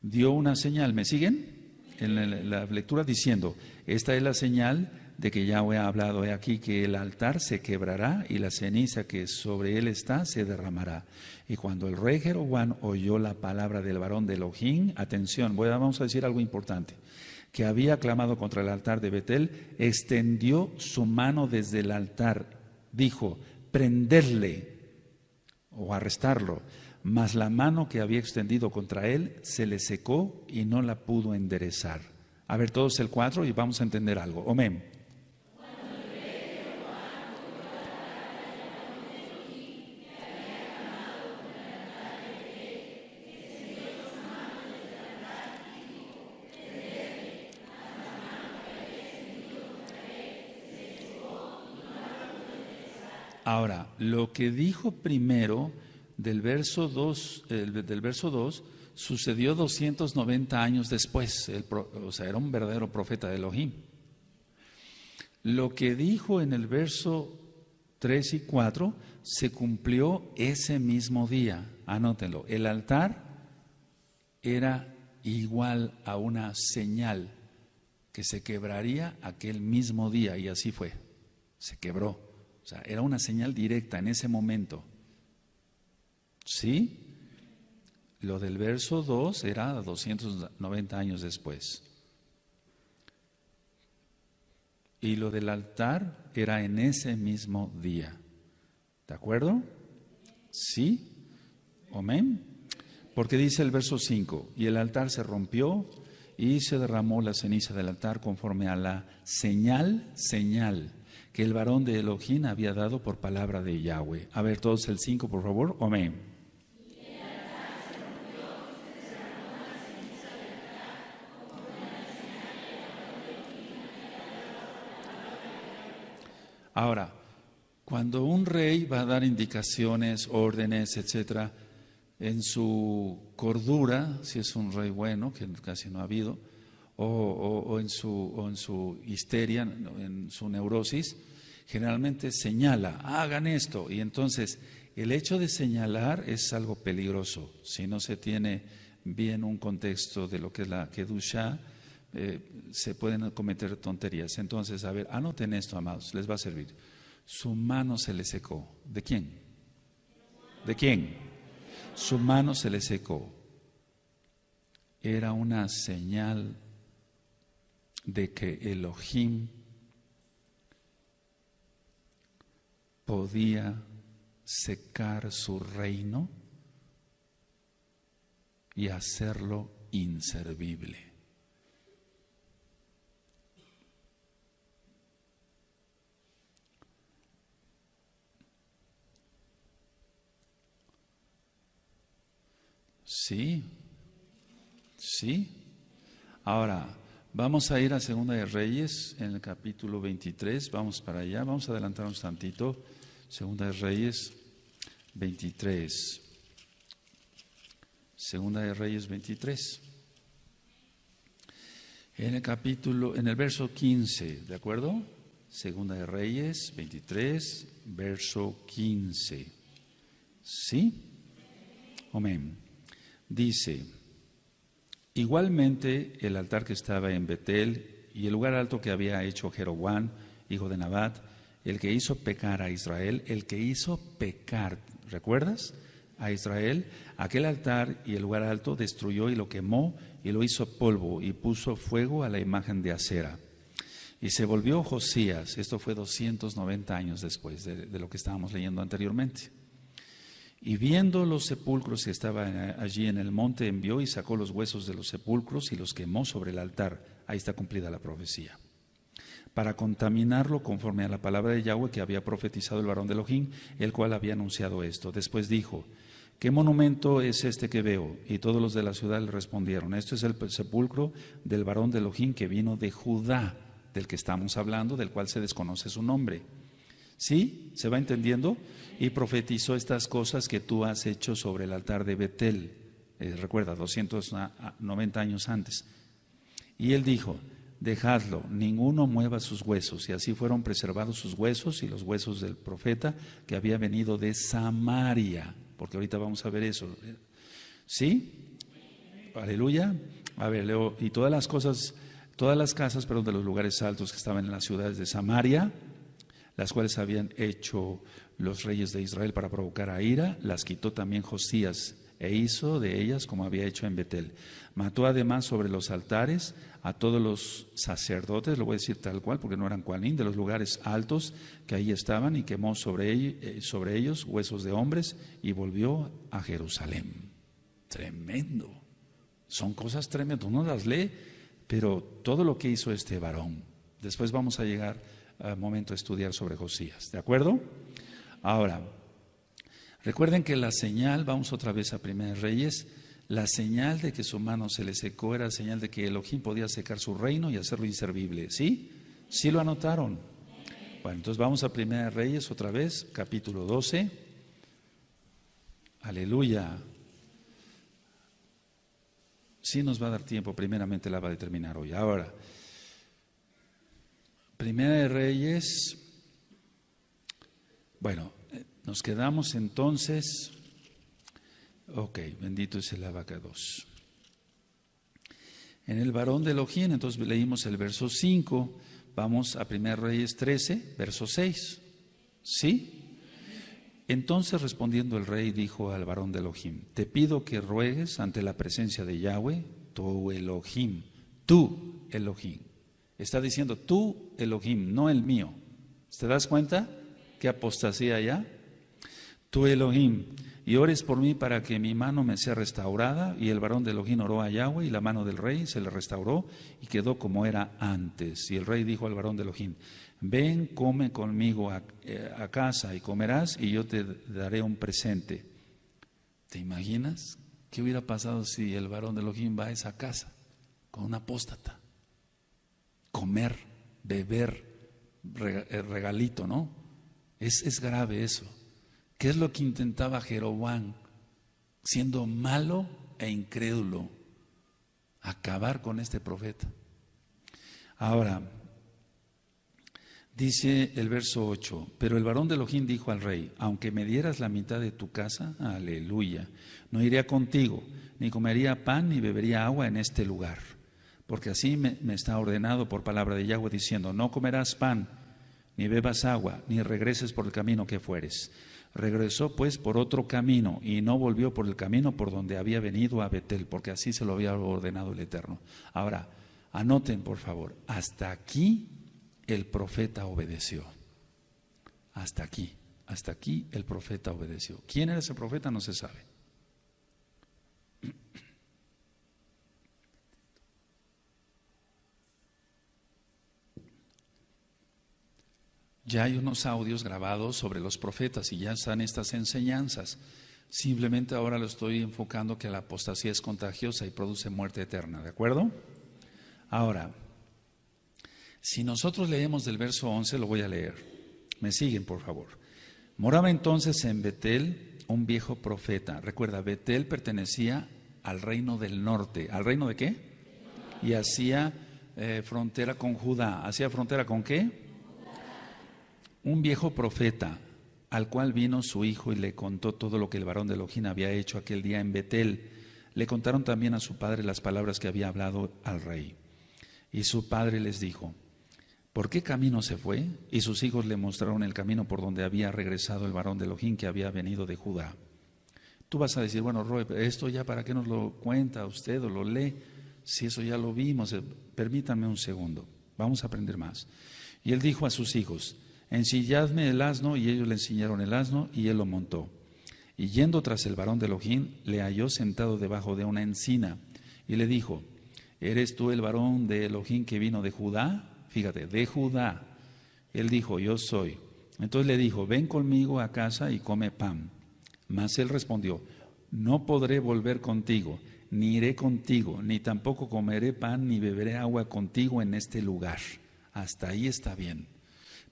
dio una señal. ¿Me siguen? En la lectura diciendo: esta es la señal de que Yahweh ha hablado. He aquí que el altar se quebrará y la ceniza que sobre él está se derramará. Y cuando el rey Jeroboam oyó la palabra del varón de Elohim, atención, vamos a decir algo importante, que había clamado contra el altar de Betel, extendió su mano desde el altar, dijo: prenderle o arrestarlo. Mas la mano que había extendido contra él se le secó y no la pudo enderezar. A ver todos el 4 y vamos a entender algo. Amén. Ahora, lo que dijo primero del verso 2, sucedió 290 años después. O sea, era un verdadero profeta de Elohim. Lo que dijo en el verso 3 y 4 se cumplió ese mismo día. Anótenlo. El altar era igual a una señal que se quebraría aquel mismo día, y así fue. Se quebró. O sea, era una señal directa en ese momento. ¿Sí? Lo del verso 2 era 290 años después. Y lo del altar era en ese mismo día. ¿De acuerdo? ¿Sí? Amén. Porque dice el verso 5, y el altar se rompió y se derramó la ceniza del altar conforme a la señal que el varón de Elohim había dado por palabra de Yahweh. A ver, todos el 5, por favor. Amén. Ahora, cuando un rey va a dar indicaciones, órdenes, etcétera, en su cordura, si es un rey bueno, que casi no ha habido, o en su histeria, en su neurosis, generalmente señala, hagan esto. Y entonces, el hecho de señalar es algo peligroso. Si no se tiene bien un contexto de lo que es la Kedusha, se pueden cometer tonterías. Entonces, a ver, anoten esto, amados, les va a servir. Su mano se le secó. ¿De quién? ¿De quién? Su mano se le secó. Era una señal de que Elohim podía secar su reino y hacerlo inservible. Sí, sí. Ahora, vamos a ir a Segunda de Reyes, en el capítulo 23, vamos para allá, vamos a adelantarnos tantito. Segunda de Reyes 23. Segunda de Reyes 23. En el verso 15, ¿de acuerdo? Segunda de Reyes 23, verso 15. ¿Sí? Amén. Dice, igualmente el altar que estaba en Betel y el lugar alto que había hecho Jeroboam, hijo de Nabat, el que hizo pecar a Israel, el que hizo pecar, ¿recuerdas? A Israel, aquel altar y el lugar alto destruyó y lo quemó y lo hizo polvo y puso fuego a la imagen de acera. Y se volvió Josías, esto fue 290 años después de lo que estábamos leyendo anteriormente. Y viendo los sepulcros que estaban allí en el monte, envió y sacó los huesos de los sepulcros y los quemó sobre el altar. Ahí está cumplida la profecía. Para contaminarlo conforme a la palabra de Yahweh que había profetizado el varón de Elohim, el cual había anunciado esto. Después dijo, ¿qué monumento es este que veo? Y todos los de la ciudad le respondieron, esto es el sepulcro del varón de Elohim que vino de Judá, del que estamos hablando, del cual se desconoce su nombre. ¿Sí? ¿Se va entendiendo? Y profetizó estas cosas que tú has hecho sobre el altar de Betel. Recuerda, 290 años antes. Y él dijo, dejadlo, ninguno mueva sus huesos. Y así fueron preservados sus huesos y los huesos del profeta que había venido de Samaria. Porque ahorita vamos a ver eso. ¿Sí? Aleluya. A ver, leo. Y todas las casas, de los lugares altos que estaban en las ciudades de Samaria, las cuales habían hecho los reyes de Israel para provocar a ira, las quitó también Josías e hizo de ellas como había hecho en Betel. Mató además sobre los altares a todos los sacerdotes, lo voy a decir tal cual porque no eran cualín, de los lugares altos que ahí estaban, y quemó sobre ellos huesos de hombres y volvió a Jerusalén. Tremendo. Son cosas tremendas, uno las lee, pero todo lo que hizo este varón. Después vamos a llegar al momento de estudiar sobre Josías, ¿de acuerdo? Ahora, recuerden que la señal, vamos otra vez a Primera de Reyes, la señal de que su mano se le secó era señal de que Elohim podía secar su reino y hacerlo inservible, ¿sí? ¿Sí lo anotaron? Bueno, entonces vamos a Primera de Reyes otra vez, capítulo 12. Aleluya. Sí nos va a dar tiempo, primeramente la va a determinar hoy. Ahora, Primera de Reyes, bueno, nos quedamos entonces, ok, bendito es el abacados. En el varón de Elohim, entonces leímos el verso 5, vamos a Primera Reyes 13, verso 6, ¿sí? Entonces respondiendo el rey dijo al varón de Elohim, te pido que ruegues ante la presencia de Yahweh, tu Elohim, tú Elohim. Está diciendo tú Elohim, no el mío. ¿Te das cuenta qué apostasía ya? Tu Elohim, y ores por mí para que mi mano me sea restaurada. Y el varón de Elohim oró a Yahweh, y la mano del rey se le restauró y quedó como era antes. Y el rey dijo al varón de Elohim: ven, come conmigo a casa y comerás, y yo te daré un presente. ¿Te imaginas qué hubiera pasado si el varón de Elohim va a esa casa con un apóstata? Comer, beber, regalito, ¿no? Es grave eso. ¿Qué es lo que intentaba Jeroboam, siendo malo e incrédulo? Acabar con este profeta. Ahora, dice el verso 8: pero el varón de Elohim dijo al rey: aunque me dieras la mitad de tu casa, aleluya, no iría contigo, ni comería pan ni bebería agua en este lugar, porque así me está ordenado por palabra de Yahweh, diciendo: no comerás pan, ni bebas agua, ni regreses por el camino que fueres. Regresó pues por otro camino, y no volvió por el camino por donde había venido a Betel, porque así se lo había ordenado el Eterno. Ahora, anoten por favor, hasta aquí el profeta obedeció. Hasta aquí el profeta obedeció. ¿Quién era ese profeta? No se sabe. Ya hay unos audios grabados sobre los profetas y ya están estas enseñanzas. Simplemente ahora lo estoy enfocando que la apostasía es contagiosa y produce muerte eterna, ¿de acuerdo? Ahora, si nosotros leemos del verso 11, lo voy a leer. Me siguen, por favor. Moraba entonces en Betel un viejo profeta. Recuerda, Betel pertenecía al reino del norte. ¿Al reino de qué? Y hacía frontera con Judá. ¿Hacía frontera con qué? Un viejo profeta, al cual vino su hijo y le contó todo lo que el varón de Elohim había hecho aquel día en Betel. Le contaron también a su padre las palabras que había hablado al rey. Y su padre les dijo: ¿por qué camino se fue? Y sus hijos le mostraron el camino por donde había regresado el varón de Elohim que había venido de Judá. Tú vas a decir: bueno, Roy, esto ya para qué nos lo cuenta usted o lo lee, si eso ya lo vimos. Permítanme un segundo, vamos a aprender más. Y él dijo a sus hijos: ensilladme el asno, y ellos le enseñaron el asno, y él lo montó. Y yendo tras el varón de Elohim, le halló sentado debajo de una encina, y le dijo: ¿eres tú el varón de Elohim que vino de Judá? Fíjate, de Judá. Él dijo: yo soy. Entonces le dijo: ven conmigo a casa y come pan. Mas él respondió: no podré volver contigo, ni iré contigo, ni tampoco comeré pan, ni beberé agua contigo en este lugar. Hasta ahí está bien.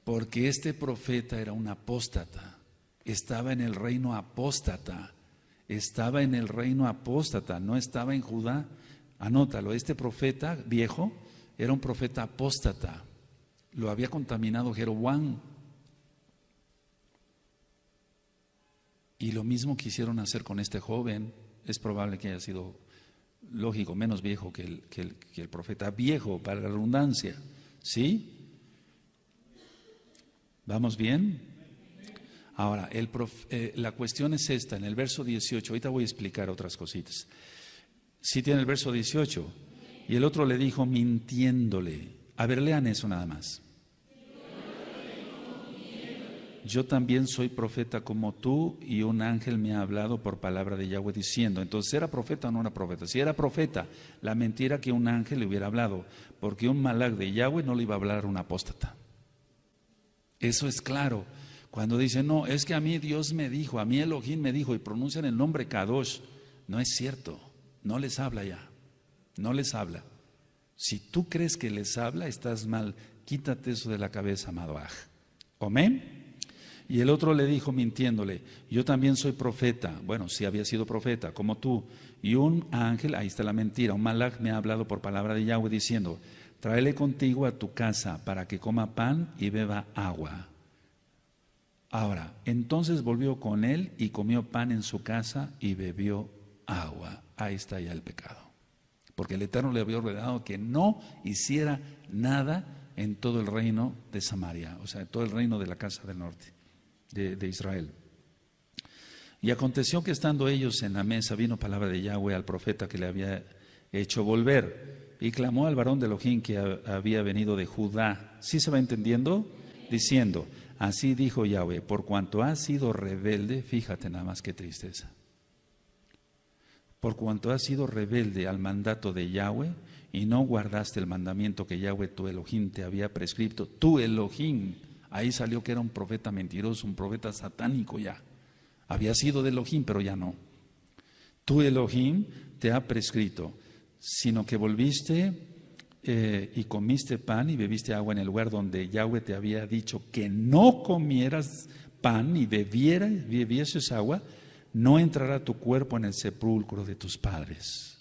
Porque este profeta era un apóstata, estaba en el reino apóstata, no estaba en Judá. Anótalo, este profeta viejo era un profeta apóstata, lo había contaminado Jeroboam. Y lo mismo quisieron hacer con este joven. Es probable que haya sido, lógico, menos viejo que el profeta viejo, para la redundancia, ¿sí? ¿Vamos bien? Ahora, la cuestión es esta, en el verso 18, ahorita voy a explicar otras cositas. Sí tiene el verso 18, y el otro le dijo mintiéndole. A ver, lean eso nada más. Yo también soy profeta como tú, y un ángel me ha hablado por palabra de Yahweh diciendo. Entonces, ¿era profeta o no era profeta? Si era profeta, la mentira que un ángel le hubiera hablado, porque un malach de Yahweh no le iba a hablar a un apóstata. Eso es claro. Cuando dicen: no, es que a mí Dios me dijo, a mí Elohim me dijo, y pronuncian el nombre Kadosh, no es cierto, no les habla ya, no les habla. Si tú crees que les habla, estás mal, quítate eso de la cabeza, amado Aj. ¿Amén? Y el otro le dijo mintiéndole: yo también soy profeta. Bueno, sí había sido profeta, como tú. Y un ángel, ahí está la mentira, un malach me ha hablado por palabra de Yahweh diciendo: tráele contigo a tu casa para que coma pan y beba agua. Ahora, entonces volvió con él y comió pan en su casa y bebió agua. Ahí está ya el pecado. Porque el Eterno le había ordenado que no hiciera nada en todo el reino de Samaria, o sea, en todo el reino de la casa del norte, de Israel. Y aconteció que estando ellos en la mesa, vino palabra de Yahweh al profeta que le había hecho volver. Y clamó al varón de Elohim que había venido de Judá. ¿Sí se va entendiendo? Diciendo: Así dijo Yahweh, por cuanto has sido rebelde, fíjate nada más qué tristeza. Por cuanto has sido rebelde al mandato de Yahweh y no guardaste el mandamiento que Yahweh tu Elohim te había prescrito, tu Elohim, ahí salió que era un profeta mentiroso, un profeta satánico ya. Había sido de Elohim, pero ya no. Tu Elohim te ha prescrito, sino que volviste y comiste pan y bebiste agua en el lugar donde Yahweh te había dicho que no comieras pan y bebieses agua, no entrará tu cuerpo en el sepulcro de tus padres.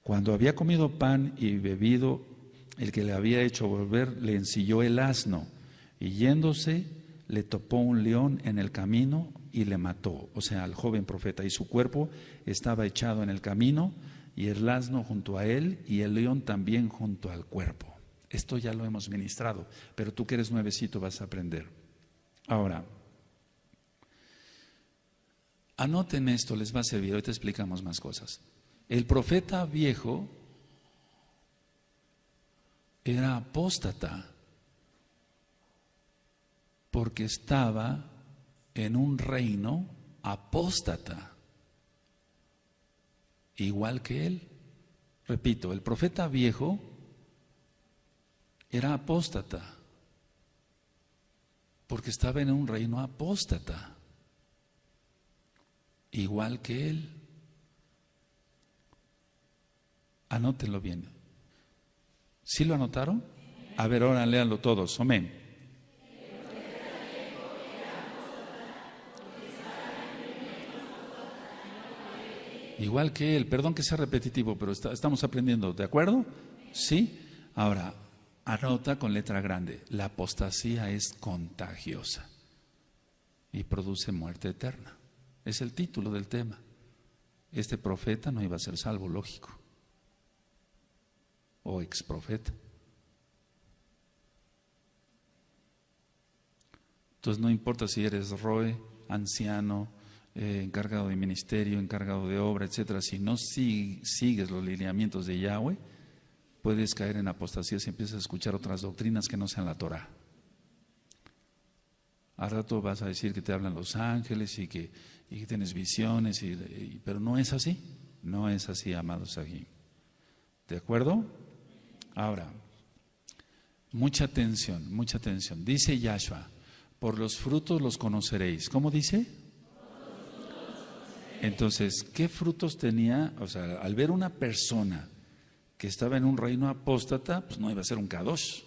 Cuando había comido pan y bebido, el que le había hecho volver le ensilló el asno, y yéndose le topó un león en el camino y le mató, o sea, al joven profeta, y su cuerpo estaba echado en el camino, y el asno junto a él, y el león también junto al cuerpo. Esto ya lo hemos ministrado, pero tú que eres nuevecito vas a aprender. Ahora, anoten esto, les va a servir, hoy te explicamos más cosas. El profeta viejo era apóstata porque estaba en un reino apóstata, igual que él. Repito, el profeta viejo era apóstata porque estaba en un reino apóstata, igual que él. Anótenlo bien. ¿Sí lo anotaron? A ver, ahora léanlo todos. Amén. Igual que él. Perdón que sea repetitivo, pero estamos aprendiendo. ¿De acuerdo? ¿Sí? Ahora, anota con letra grande. La apostasía es contagiosa y produce muerte eterna. Es el título del tema. Este profeta no iba a ser salvo, lógico. O ex profeta. Entonces no importa si eres roe, anciano, encargado de ministerio, encargado de obra, etcétera, si no sigues los lineamientos de Yahweh, puedes caer en apostasía si empiezas a escuchar otras doctrinas que no sean la Torah. Al rato vas a decir que te hablan los ángeles y que tienes visiones, pero no es así, no es así, amados aquí. ¿De acuerdo? Ahora, mucha atención. Dice Yahshua, por los frutos los conoceréis. ¿Cómo dice? Entonces, ¿qué frutos tenía? O sea, al ver una persona que estaba en un reino apóstata, pues no iba a ser un kadosh.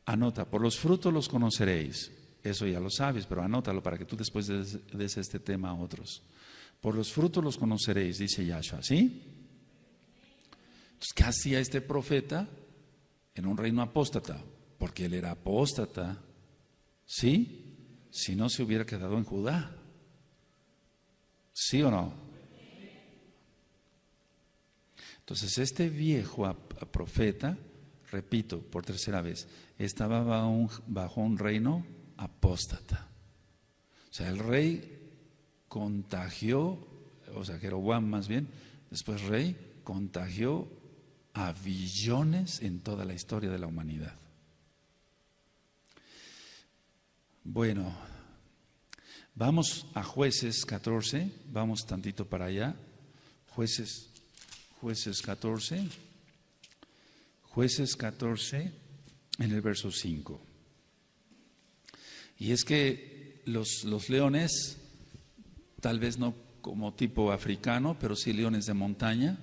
Anota, por los frutos los conoceréis. Eso ya lo sabes, pero anótalo para que tú después des este tema a otros. Por los frutos los conoceréis, dice Yahshua, ¿sí? Entonces, ¿qué hacía este profeta en un reino apóstata? Porque él era apóstata, ¿sí? Si no se hubiera quedado en Judá. ¿Sí o no? Entonces, este viejo profeta, repito por tercera vez, estaba bajo un reino apóstata. O sea, el rey contagió, o sea, Jeroboam más bien, después rey, contagió a billones en toda la historia de la humanidad. Bueno, vamos a Jueces 14, vamos tantito para allá. Jueces 14, en el verso 5. Y es que los leones, tal vez no como tipo africano, pero sí leones de montaña,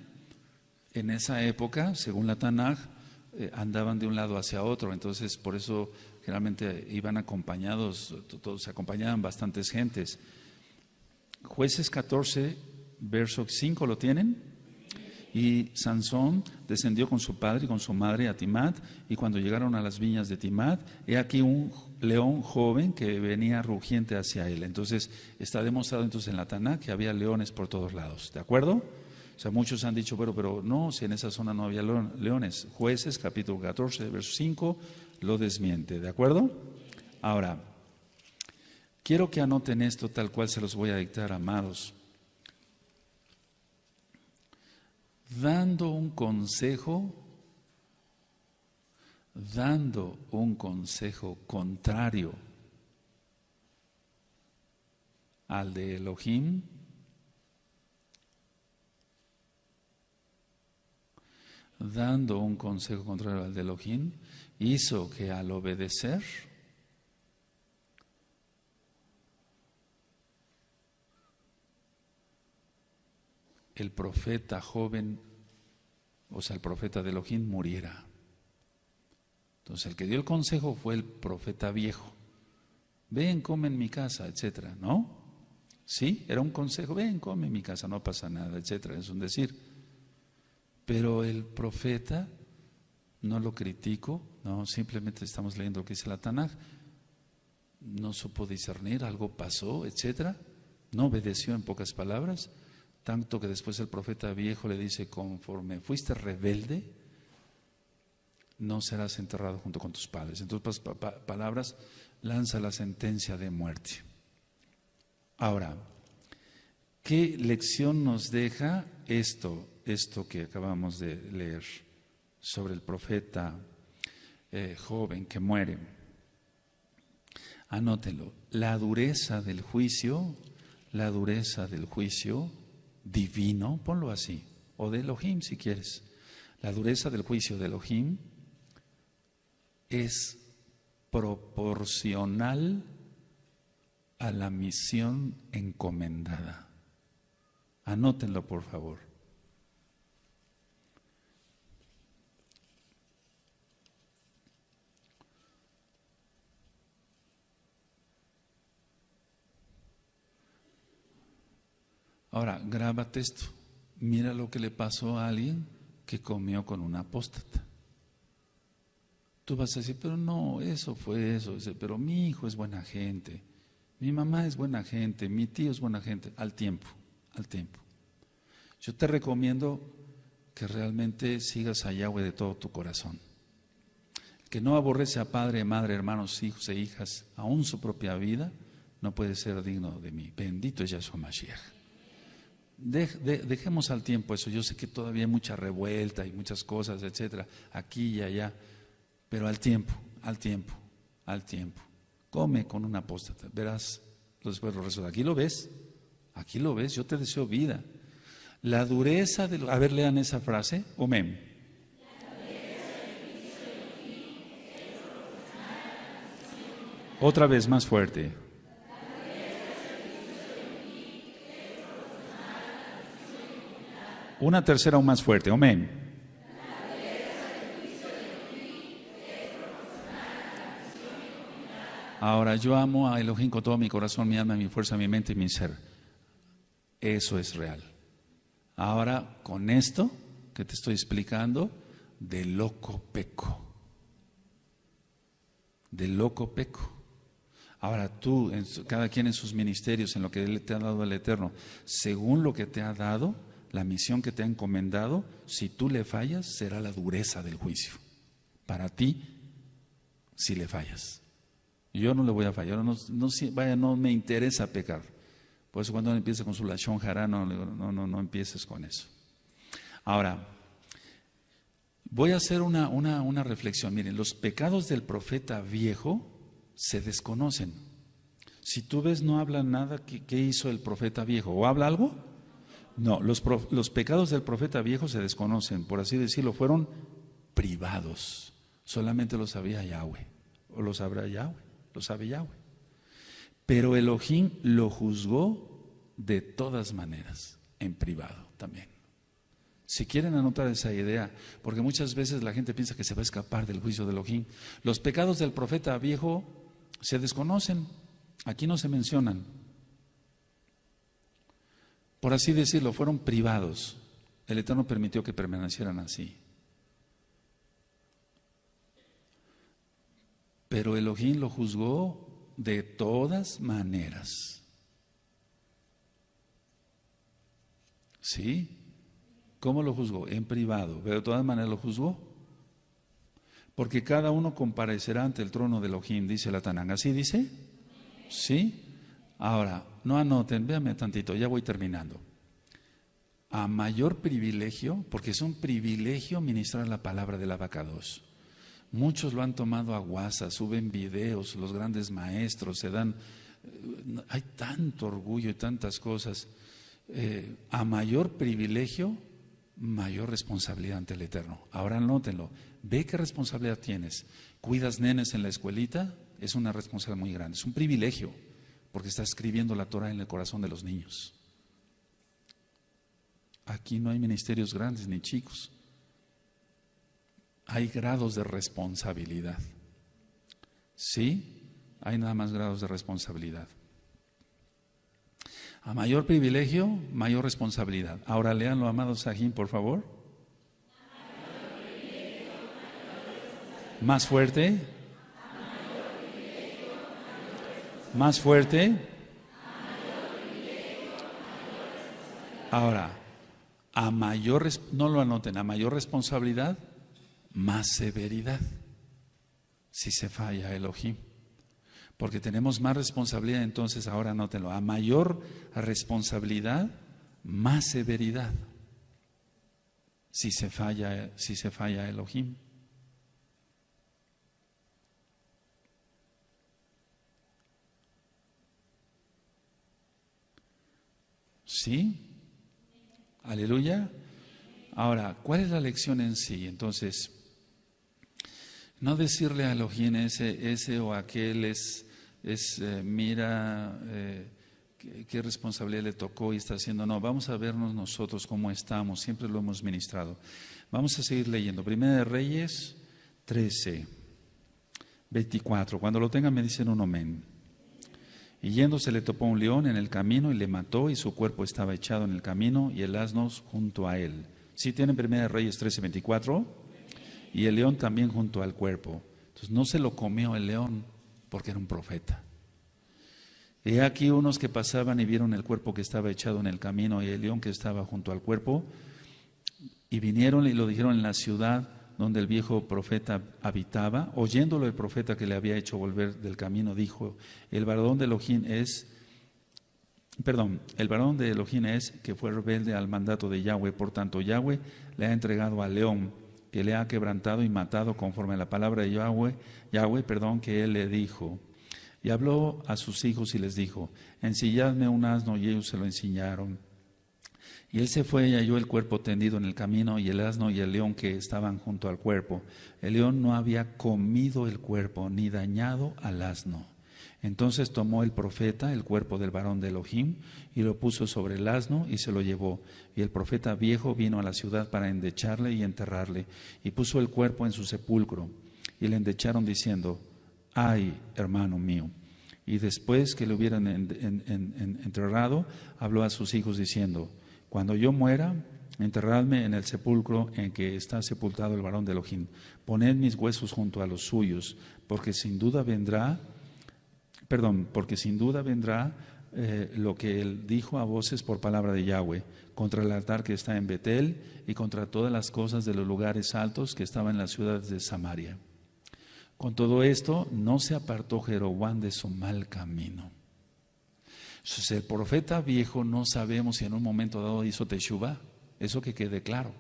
en esa época, según la Tanaj, andaban de un lado hacia otro, entonces por eso generalmente iban acompañados, todos se acompañaban bastantes gentes. Jueces 14, verso 5, ¿lo tienen? Y Sansón descendió con su padre y con su madre a Timat, y cuando llegaron a las viñas de Timat, he aquí un león joven que venía rugiente hacia él. Entonces está demostrado entonces en la Tanaj que había leones por todos lados, ¿de acuerdo? O sea, muchos han dicho, pero no, si en esa zona no había leones. Jueces, capítulo 14, verso 5, lo desmiente, ¿de acuerdo? Ahora, quiero que anoten esto tal cual se los voy a dictar, amados. Dando un consejo dando un consejo contrario al de Elohim, dando un consejo contrario al de Elohim, hizo que al obedecer el profeta joven, o sea, el profeta de Elohim, muriera. Entonces, el que dio el consejo fue el profeta viejo. Ven, come en mi casa, etcétera, ¿no? Sí, era un consejo, ven, come en mi casa, no pasa nada, etcétera, es un decir. Pero el profeta, no lo critico, no, simplemente estamos leyendo lo que dice la Tanaj, no supo discernir, algo pasó, etcétera, no obedeció, en pocas palabras, tanto que después el profeta viejo le dice, conforme fuiste rebelde, no serás enterrado junto con tus padres. En otras palabras, lanza la sentencia de muerte. Ahora, ¿qué lección nos deja esto que acabamos de leer sobre el profeta joven que muere? Anótenlo. La dureza del juicio divino, ponlo así, o de Elohim si quieres. La dureza del juicio de Elohim es proporcional a la misión encomendada. Anótenlo, por favor. Ahora, grábate esto. Mira lo que le pasó a alguien que comió con un apóstata. Tú vas a decir, pero no, eso fue eso. Pero mi hijo es buena gente, mi mamá es buena gente, mi tío es buena gente. Al tiempo. Yo te recomiendo que realmente sigas a Yahweh de todo tu corazón. El que no aborrece a padre, madre, hermanos, hijos e hijas, aún su propia vida, no puede ser digno de mí. Bendito es Yahshua Mashiach. Dejemos al tiempo eso. Yo sé que todavía hay mucha revuelta y muchas cosas, etcétera, aquí y allá, pero al tiempo. Come con un apóstata, verás después los resultados. Aquí lo ves, yo te deseo vida. La dureza de... A ver, lean esa frase, Omen. Otra vez, más fuerte. Una tercera aún más fuerte, amén. Ahora, yo amo a Elohim con todo mi corazón, mi alma, mi fuerza, mi mente y mi ser. Eso es real. Ahora, con esto que te estoy explicando, de loco peco. Ahora tú, cada quien en sus ministerios, en lo que Él te ha dado el Eterno, según lo que te ha dado, la misión que te ha encomendado, si tú le fallas, será la dureza del juicio. Para ti, si le fallas. Yo no le voy a fallar, no me interesa pecar. Por eso cuando uno empieza con su lashon hará, no empieces con eso. Ahora, voy a hacer una reflexión. Miren, los pecados del profeta viejo se desconocen. Si tú ves, no habla nada. ¿Qué hizo el profeta viejo? ¿O habla algo? No, los pecados del profeta viejo se desconocen, por así decirlo, fueron privados. Solamente lo sabía Yahweh, o lo sabrá Yahweh, lo sabe Yahweh. Pero Elohim lo juzgó de todas maneras, en privado también. Si quieren anotar esa idea, porque muchas veces la gente piensa que se va a escapar del juicio de Elohim. Los pecados del profeta viejo se desconocen, aquí no se mencionan. Por así decirlo, fueron privados. El Eterno permitió que permanecieran así. Pero Elohim lo juzgó de todas maneras. ¿Sí? ¿Cómo lo juzgó? En privado. Pero de todas maneras lo juzgó. Porque cada uno comparecerá ante el trono de Elohim, dice la Tanán. ¿Así dice? ¿Sí? Ahora, no anoten, véanme tantito, ya voy terminando. A mayor privilegio, porque es un privilegio ministrar la palabra del Abacados. Muchos lo han tomado a guasa, suben videos, los grandes maestros se dan, hay tanto orgullo y tantas cosas. A mayor privilegio, mayor responsabilidad ante el Eterno. Ahora anótenlo, ve qué responsabilidad tienes. Cuidas nenes en la escuelita, es una responsabilidad muy grande, es un privilegio, porque estás escribiendo la Torah en el corazón de los niños. Aquí no hay ministerios grandes ni chicos. Hay grados de responsabilidad. ¿Sí? Hay nada más grados de responsabilidad. A mayor privilegio, mayor responsabilidad. Ahora léanlo, amado Sajín, por favor. Más fuerte. Más fuerte. Ahora, no lo anoten, a mayor responsabilidad, más severidad, si se falla Elohim. Porque tenemos más responsabilidad, entonces ahora anótenlo, a mayor responsabilidad, más severidad, si se falla Elohim. ¿Sí? Aleluya. Ahora, ¿cuál es la lección en sí? Entonces, no decirle a Elohim ese o aquel mira qué responsabilidad le tocó y está haciendo. No, vamos a vernos nosotros cómo estamos, siempre lo hemos ministrado. Vamos a seguir leyendo. Primera de Reyes 13, 24. Cuando lo tengan me dicen un amén. Y yéndose le topó un león en el camino y le mató, y su cuerpo estaba echado en el camino y el asno junto a él. ¿Sí tienen Primera de Reyes 13, 24? Y el león también junto al cuerpo. Entonces no se lo comió el león porque era un profeta. He aquí unos que pasaban y vieron el cuerpo que estaba echado en el camino y el león que estaba junto al cuerpo, y vinieron y lo dijeron en la ciudad donde el viejo profeta habitaba. Oyéndolo el profeta que le había hecho volver del camino, dijo: el varón de Elohim es que fue rebelde al mandato de Yahweh, por tanto Yahweh le ha entregado al león, que le ha quebrantado y matado conforme a la palabra de Yahweh, que él le dijo. Y habló a sus hijos y les dijo: ensilladme un asno, y ellos se lo ensillaron. Y él se fue y halló el cuerpo tendido en el camino, y el asno y el león que estaban junto al cuerpo. El león no había comido el cuerpo, ni dañado al asno. Entonces tomó el profeta el cuerpo del varón de Elohim, y lo puso sobre el asno, y se lo llevó. Y el profeta viejo vino a la ciudad para endecharle y enterrarle, y puso el cuerpo en su sepulcro. Y le endecharon diciendo: ay, hermano mío. Y después que le hubieran enterrado, habló a sus hijos diciendo: cuando yo muera, enterradme en el sepulcro en que está sepultado el varón de Elohim. Poned mis huesos junto a los suyos, porque sin duda vendrá lo que él dijo a voces por palabra de Yahweh, contra el altar que está en Betel y contra todas las cosas de los lugares altos que estaban en las ciudades de Samaria. Con todo esto, no se apartó Jeroboam de su mal camino. Entonces, el profeta viejo no sabemos si en un momento dado hizo teshuvá, eso que quede claro,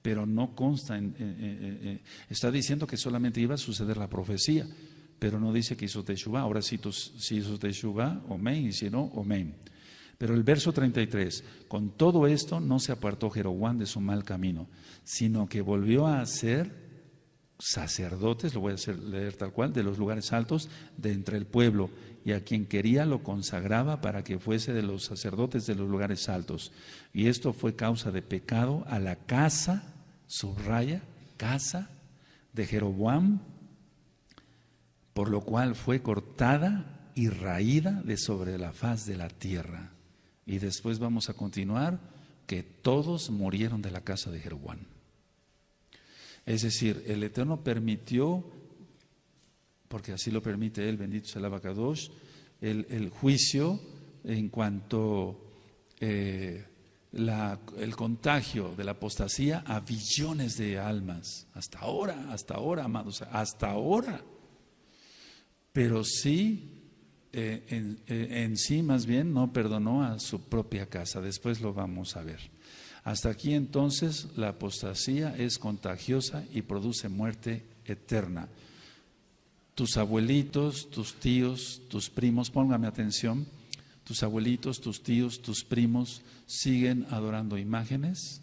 pero no consta, está diciendo que solamente iba a suceder la profecía, pero no dice que hizo teshuvá. Ahora si hizo teshuvá, amén, y si no, amén. Pero el verso 33, con todo esto no se apartó Jeroboam de su mal camino, sino que volvió a ser sacerdotes, lo voy a leer tal cual, de los lugares altos de entre el pueblo, y a quien quería lo consagraba para que fuese de los sacerdotes de los lugares altos. Y esto fue causa de pecado a la casa, subraya, casa de Jeroboam, por lo cual fue cortada y raída de sobre la faz de la tierra. Y después vamos a continuar, que todos murieron de la casa de Jeroboam. Es decir, el Eterno permitió, porque así lo permite Él, bendito sea el Abacadosh, el juicio en cuanto el contagio de la apostasía a billones de almas. Hasta ahora, amados, hasta ahora. Pero sí, en sí más bien no perdonó a su propia casa. Después lo vamos a ver. Hasta aquí entonces la apostasía es contagiosa y produce muerte eterna. Tus abuelitos, tus tíos, tus primos, póngame atención, tus abuelitos, tus tíos, tus primos siguen adorando imágenes,